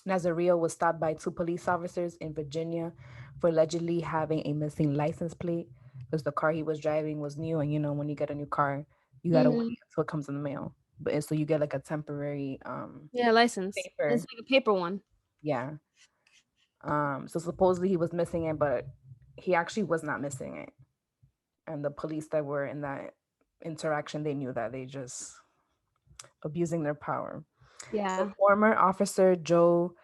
Nazario was stopped by two police officers in Virginia for allegedly having a missing license plate because the car he was driving was new. And when you get a new car, you gotta Mm-hmm. wait until it comes in the mail. But so you get like a temporary Yeah, license. It's paper. like a paper one. Yeah. So supposedly he was missing it, but he actually was not missing it. And the police that were in that interaction, they knew that they just abusing their power. Yeah. So former officer Joe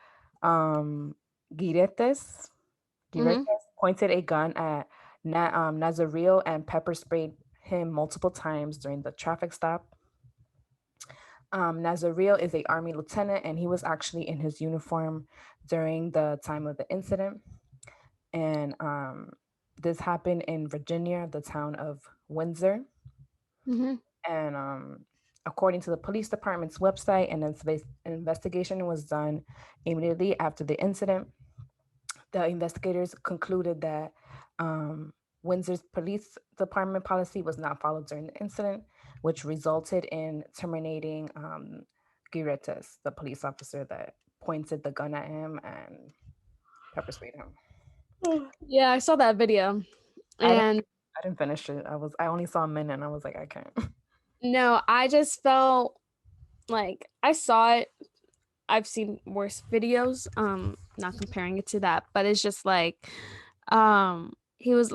um, Giretes, Mm-hmm. pointed a gun at Nazario and pepper sprayed him multiple times during the traffic stop. Nazario is a army lieutenant, and he was actually in his uniform during the time of the incident. And this happened in Virginia, the town of Windsor. Mm-hmm. And according to the police department's website, an investigation was done immediately after the incident. The investigators concluded that Windsor's police department policy was not followed during the incident, which resulted in terminating Giretes, the police officer that pointed the gun at him and pepper sprayed him. Yeah, I saw that video. I didn't And I didn't finish it. I only saw a minute and I was like, I can't. no, I just felt like I saw it. I've seen worse videos. Not comparing it to that, but it's just like, he's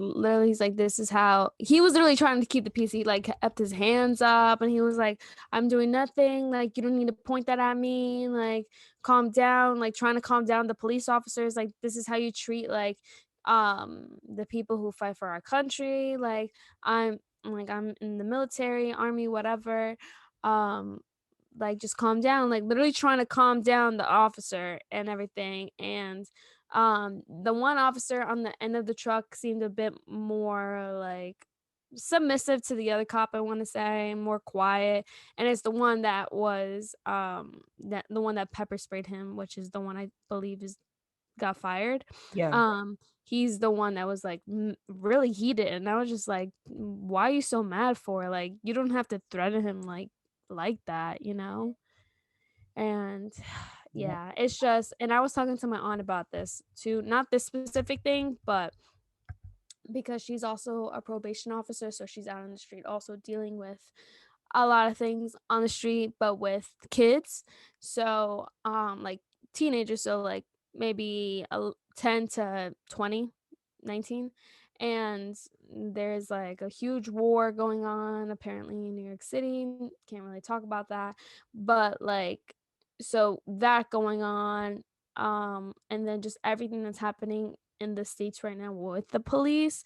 like, this is how he was literally trying to keep the peace. He like kept his hands up and he was like, I'm doing nothing. Like, you don't need to point that at me. Like, calm down. Like, trying to calm down the police officers. Like, this is how you treat the people who fight for our country. Like, I'm in the military, army, whatever. Um, like just calm down, like literally trying to calm down the officer and everything. And the one officer on the end of the truck seemed a bit more like submissive to the other cop, I want to say, more quiet. And it's the one that was that the one that pepper sprayed him, which is the one I believe is got fired. Yeah. He's the one that was like really heated, and I was just like, why are you so mad for? Like, you don't have to threaten him like that, you know? And Yeah. yeah, it's just, and I was talking to my aunt about this too, not this specific thing, but because she's also a probation officer, so she's out on the street also dealing with a lot of things on the street, but with kids. So like teenagers, so like maybe 10 to 20, 19. And there's like a huge war going on apparently in New York City. Can't really talk about that, but like, so that going on, and then just everything that's happening in the states right now with the police.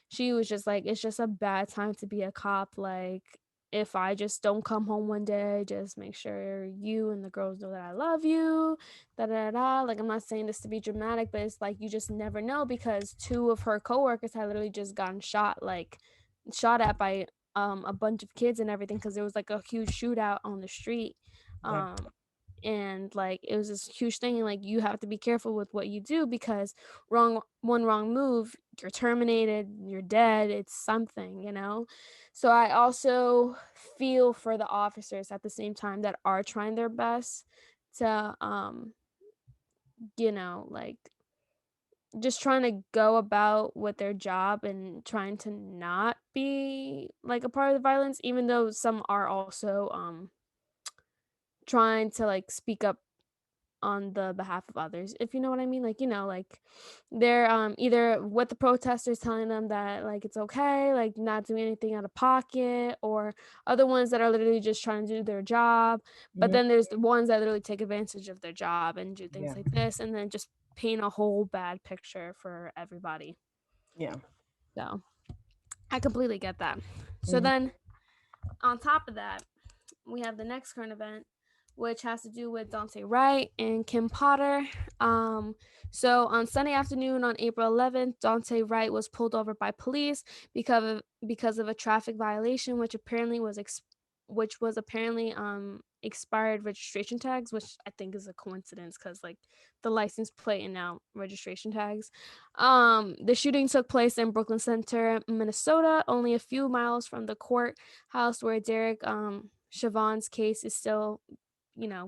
She was just like, it's just a bad time to be a cop. Like, if I just don't come home one day, just make sure you and the girls know that I love you. Da da da. Like, I'm not saying this to be dramatic, but it's like you just never know, because two of her coworkers had literally just gotten shot, like shot at by a bunch of kids and everything, because there was like a huge shootout on the street. Yeah. Um and like it was this huge thing, and like you have to be careful with what you do, because wrong move, you're terminated, you're dead, it's something, you know. So I also feel for the officers at the same time that are trying their best to like just trying to go about with their job and trying to not be like a part of the violence, even though some are also trying to like speak up on the behalf of others, if you know what I mean. Like, like they're either with the protesters telling them that like it's okay, like not doing anything out of pocket, or other ones that are literally just trying to do their job. But Mhm. then there's the ones that literally take advantage of their job and do things Yeah. like this, and then just paint a whole bad picture for everybody. Yeah. So I completely get that. So Mhm. then on top of that, we have the next current event, which has to do with Daunte Wright and Kim Potter. Um, so on Sunday afternoon on April 11th, Daunte Wright was pulled over by police because of a traffic violation, which was apparently expired registration tags, which I think is a coincidence because like the license plate and now registration tags. The shooting took place in Brooklyn Center, Minnesota, only a few miles from the courthouse where Derek Chauvin's case is still,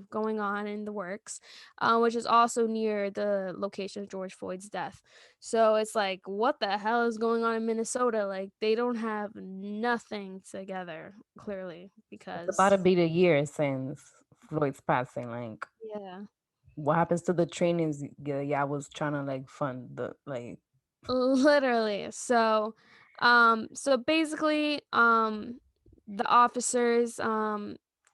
going on in the works, which is also near the location of George Floyd's death. So it's like, what the hell is going on in Minnesota? Like, they don't have nothing together, clearly, It's about to because, be the year since Floyd's passing. Like, yeah, what happens to the trainings? Yeah, yeah, I was trying to like fund the like. literally. So basically, the officers,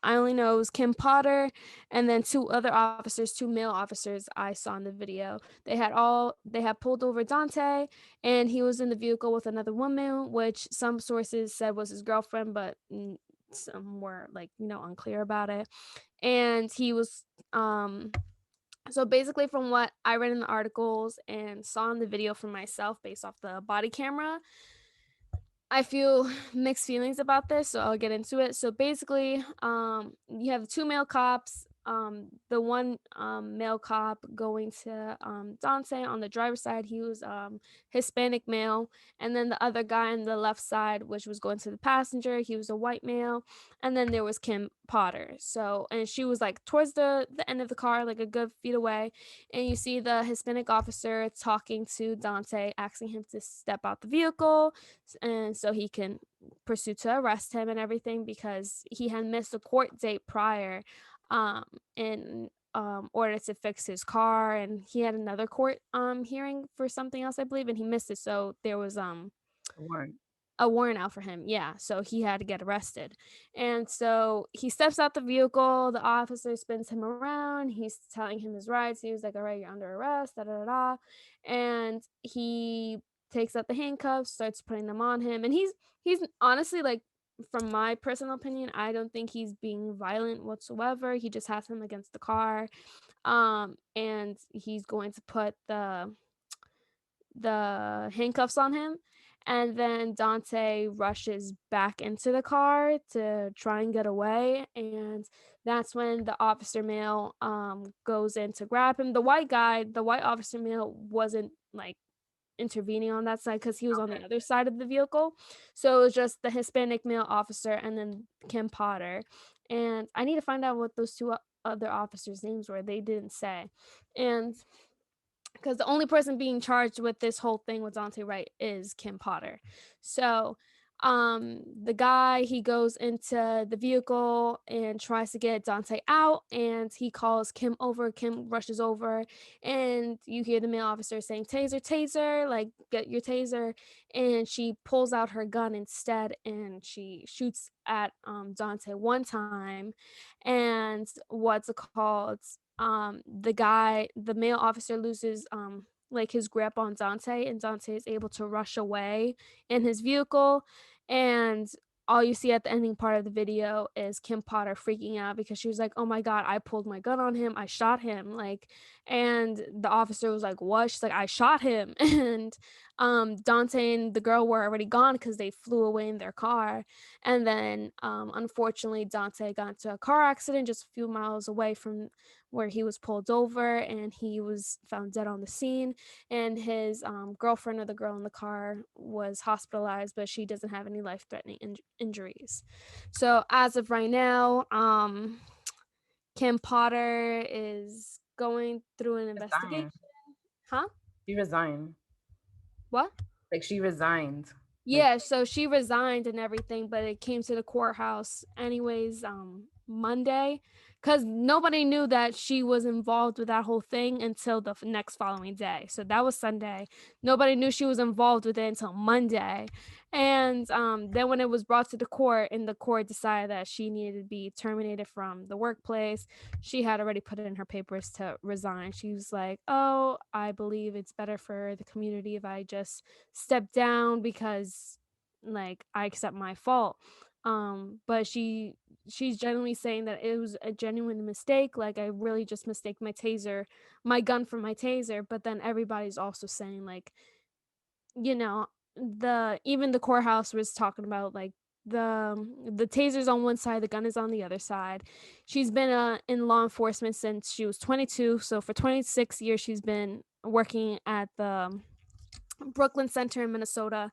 I only know it was Kim Potter and then two other officers, two male officers I saw in the video. They had pulled over Dante, and he was in the vehicle with another woman, which some sources said was his girlfriend, but some were like, unclear about it. And he was so basically, from what I read in the articles and saw in the video for myself based off the body camera, I feel mixed feelings about this, so I'll get into it. So basically, you have two male cops. The one male cop going to Dante on the driver's side, he was Hispanic male, and then the other guy on the left side, which was going to the passenger, he was a white male, and then there was Kim Potter. So, and she was like towards the end of the car, like a good feet away, and you see the Hispanic officer talking to Dante, asking him to step out the vehicle and so he can pursue to arrest him and everything because he had missed a court date prior in order to fix his car, and he had another court hearing for something else, I believe, and he missed it, so there was Warrant. a warrant out for him. Yeah, so he had to get arrested. And so he steps out the vehicle. The officer spins him around. He's telling him his rights. He was like, "All right, you're under arrest." Da da da. Da. And he takes out the handcuffs, starts putting them on him, and he's honestly like. From my personal opinion, I don't think he's being violent whatsoever. He just has him against the car, and he's going to put the handcuffs on him. And then Dante rushes back into the car to try and get away. And that's when the officer male goes in to grab him. The white officer male wasn't like intervening on that side because he was on the other side of the vehicle. So it was just the Hispanic male officer and then Kim Potter. And I need to find out what those two other officers' names were. They didn't say. And because the only person being charged with this whole thing with Dante Wright is Kim Potter. So the guy, he goes into the vehicle and tries to get Dante out, and he calls Kim over. Kim rushes over, and you hear the male officer saying taser, taser, like get your taser. And she pulls out her gun instead, and she shoots at Dante one time. And what's it called, the male officer loses like his grip on Dante, and Dante is able to rush away in his vehicle. And all you see at the ending part of the video is Kim Potter freaking out because she was like, "Oh my god, I pulled my gun on him. I shot him." Like, and the officer was like, "What?" She's like, "I shot him." And Dante and the girl were already gone because they flew away in their car. And then unfortunately Dante got into a car accident just a few miles away from where he was pulled over, and he was found dead on the scene. And his girlfriend, or the girl in the car, was hospitalized, but she doesn't have any life-threatening injuries. So as of right now, Kim Potter is going through an It's investigation. dying. Huh? She resigned. What? Like she resigned. Like Yeah, so she resigned and everything, but it came to the courthouse anyways Monday, cuz nobody knew that she was involved with that whole thing until the next following day. So that was Sunday. Nobody knew she was involved with it until Monday. And then when it was brought to the court and the court decided that she needed to be terminated from the workplace, she had already put in her papers to resign. She was like, "Oh, I believe it's better for the community if I just step down because like I accept my fault." But she's genuinely saying that it was a genuine mistake, like I really just mistake my gun for my taser. But then everybody's also saying like, you know, the even the courthouse was talking about like the taser's on one side, the gun is on the other side. She's been in law enforcement since she was 22, so for 26 years she's been working at the Brooklyn Center in Minnesota,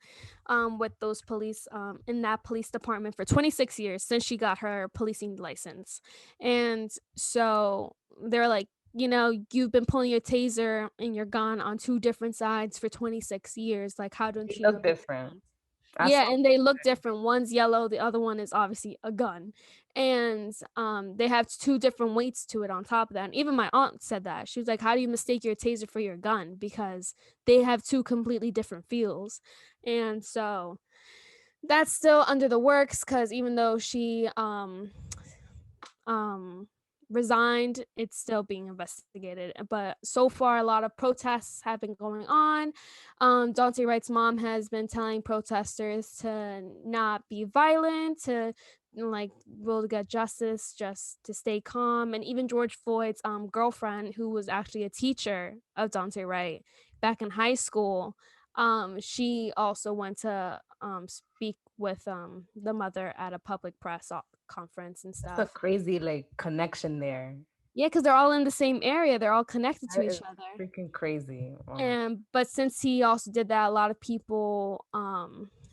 with those police, in that police department for 26 years since she got her policing license. And so they're like, you've been pulling your taser and your gun on two different sides for 26 years. Like, how they don't you know look the different. difference? I saw Yeah, and they look different. One's yellow, the other one is obviously a gun. And they have two different weights to it on top of that. And even my aunt said that. She was like, "How do you mistake your taser for your gun? Because they have two completely different feels." And so that's still under the works because even though she um resigned, it's still being investigated. But so far a lot of protests have been going on. Daunte Wright's mom has been telling protesters to not be violent, to like will get justice, just to stay calm. And even George Floyd's girlfriend, who was actually a teacher of Daunte Wright back in high school, she also went to speak with the mother at a public conference and that's a stuff. crazy like connection there. Yeah, because they're all in the same area. They're all connected to That each is other. freaking crazy. And but since he also did that, a lot of people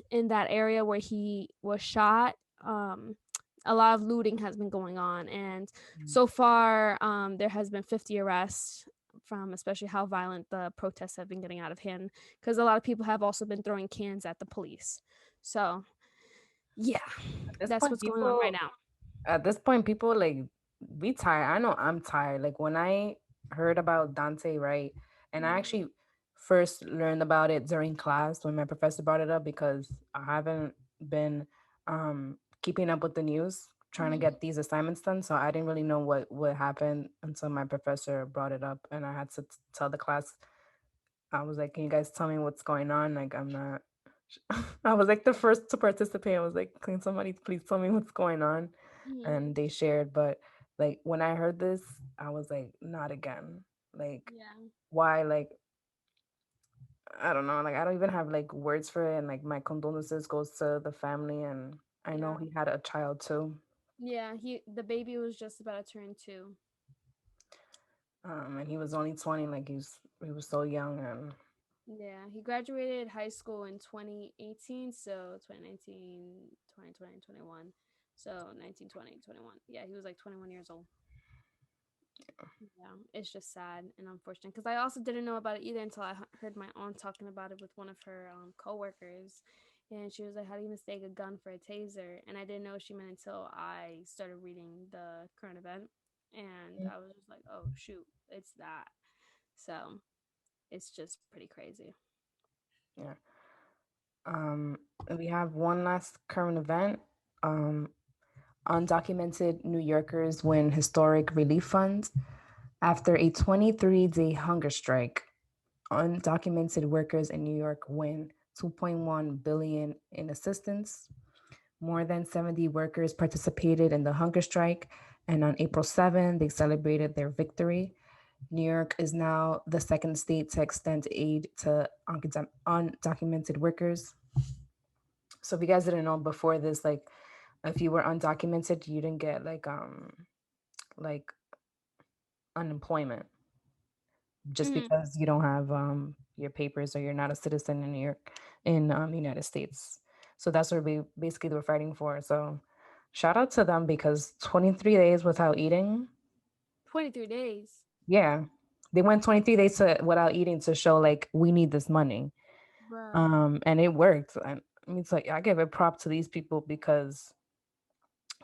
in that area where he was shot, a lot of looting has been going on. And so far, there has been 50 arrests from especially how violent the protests have been getting out of hand. Because a lot of people have also been throwing cans at the police. So yeah, At this that's point, what's going on right now. people like we tired. I know I'm tired. Like when I heard about Dante, right, and I Mhm. actually first learned about it during class when my professor brought it up because I haven't been keeping up with the news trying to Mhm. get these assignments done, so I didn't really know what happened until my professor brought it up, and I had to tell the class. I was like, "Can you guys tell me what's going on? Like, I'm not." I was like the first to participate. I was like, "Can somebody please tell me what's going on?" Mhm. And they shared, but like when I heard this, I was like, "Not again!" Like, Yeah. why? Like, I don't know. Like, I don't even have like words for it. And like, my condolences goes to the family, and I know Yeah. he had a child too. Yeah. The baby was just about to turn 2. And he was only 20. Like, he was so young, and Yeah, he graduated high school in 2018, so 2019, 2020, 21. So 19, 20, 21. Yeah, he was like 21 years old. Yeah, it's just sad and unfortunate because I also didn't know about it either until I heard my aunt talking about it with one of her coworkers. And she was like, "How do you mistake a gun for a taser?" And I didn't know what she meant until I started reading the current event. And I was just like, "Oh, shoot, it's that." So it's just pretty crazy. yeah. We have one last current event. Um, Undocumented New Yorkers win historic relief funds after a 23-day hunger strike. Undocumented workers in New York win 2.1 billion in assistance. More than 70 workers participated in the hunger strike, and on April 7, they celebrated their victory. New York is now the second state to extend aid to undocumented workers. So if you guys didn't know before this, like if you were undocumented, you didn't get like unemployment just Hmm. because you don't have your papers or you're not a citizen in New York in United States. So that's what we basically were fighting for. So shout out to them because 23 days without eating, 23 days. yeah. They went 23 days without eating to show like we need this money. Bro. And it worked. And I mean, it's like I give a prop to these people because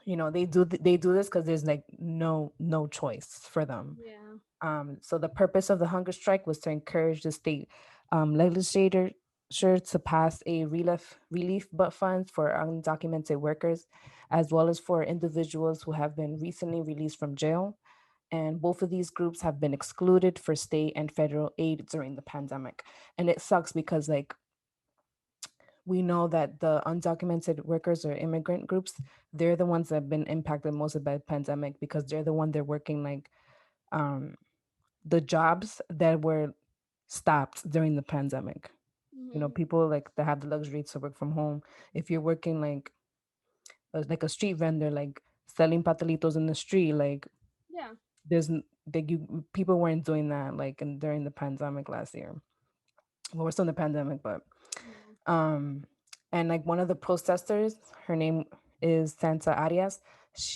they do this because there's like no choice for them. Yeah. So the purpose of the hunger strike was to encourage the state legislature to pass a relief but funds for undocumented workers, as well as for individuals who have been recently released from jail. And both of these groups have been excluded for state and federal aid during the pandemic. And it sucks because like we know that the undocumented workers or immigrant groups, they're the ones that have been impacted most by the pandemic because they're the one they're working like um the jobs that were stopped during the pandemic. Mhm. People like that have the luxury to work from home. If you're working like a street vendor, like selling patelitos in the street, like Yeah. like you people weren't doing that like during the pandemic last year. Well, we're still in the pandemic, but Yeah. um and like one of the protesters, her name is Santa Arias,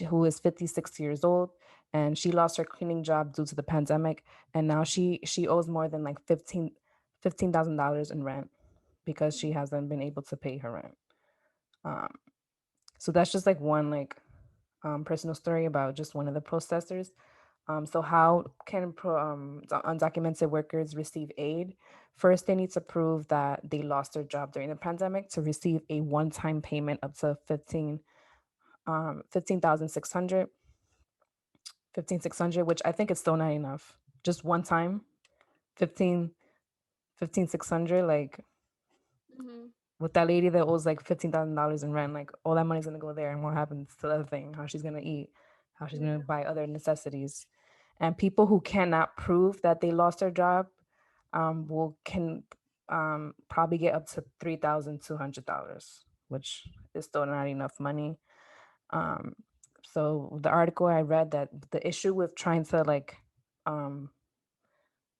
who is 56 years old, and she lost her cleaning job due to the pandemic, and now she owes more than like $15,000 in rent because she hasn't been able to pay her rent. um so that's just like one like personal story about just one of the protesters. So how can undocumented workers receive aid? First, they need to prove that they lost their job during the pandemic to receive a one-time payment up to 15,600, which I think is still not enough. Just one time, 15, 15,600. Like Mhm. with that lady that owes like $15,000 in rent, like all that money's gonna go there, and what happens to the other thing? How she's gonna eat? How she's gonna Yeah. buy other necessities? And people who cannot prove that they lost their job will can probably get up to $3,200, which is still not enough money. Um, so the article I read that the issue with trying to like um,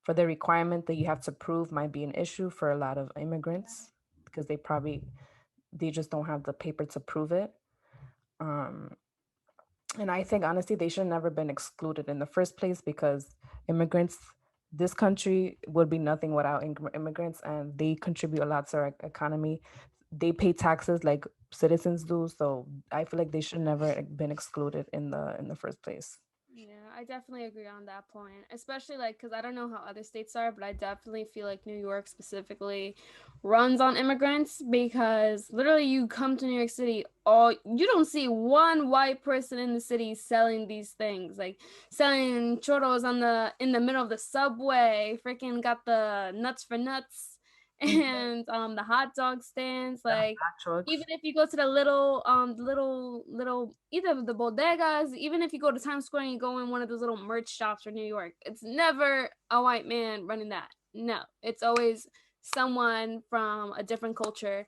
for the requirement that you have to prove might be an issue for a lot of immigrants because they just don't have the paper to prove it. Um, and I think honestly they should have never been excluded in the first place because immigrants, this country would be nothing without immigrants, and they contribute a lot to our economy. They pay taxes like citizens do, so I feel like they should never been excluded in the first place. Yeah, I definitely agree on that point. Especially like because I don't know how other states are, but I definitely feel like New York specifically runs on immigrants because literally you come to New York City, all you don't see one white person in the city selling these things, like selling churros on the in the middle of the subway, freaking got the nuts for nuts Mhm. and the hot dog stands, The like hot trucks. even if you go to the little either the bodegas, even if you go to Times Square and you go in one of those little merch shops for New York, it's never a white man running that. No, it's always someone from a different culture,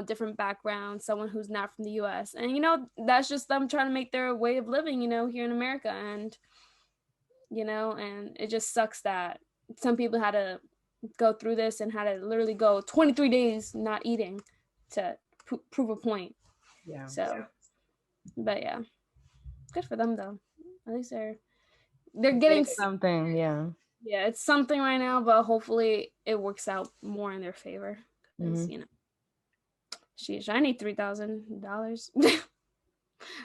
different background, someone who's not from the US. And that's just them trying to make their way of living, here in America. And and it just sucks that some people had to go through this and had to literally go 23 days not eating to prove a point. Yeah. So, but yeah, good for them though. At least they're getting Getting something, yeah. yeah, it's something right now, but hopefully it works out more in their favor because Hmm. sheesh, I need $3,000.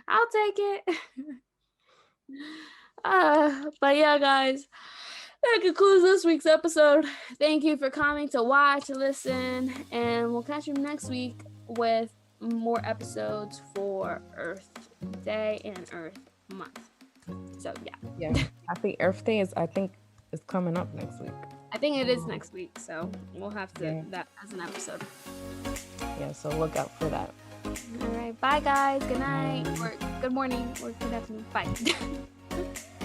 I'll take it. But yeah, guys, that concludes this week's episode. Thank you for coming to watch, listen, and we'll catch you next week with more episodes for Earth Day and Earth Month. So yeah, Yeah. Happy Earth Day I think is coming up next week. I think it is next week, so we'll have to Yeah. that as an episode. Yeah, so look out for that. All right, bye guys. Good night or good morning or good afternoon. Bye.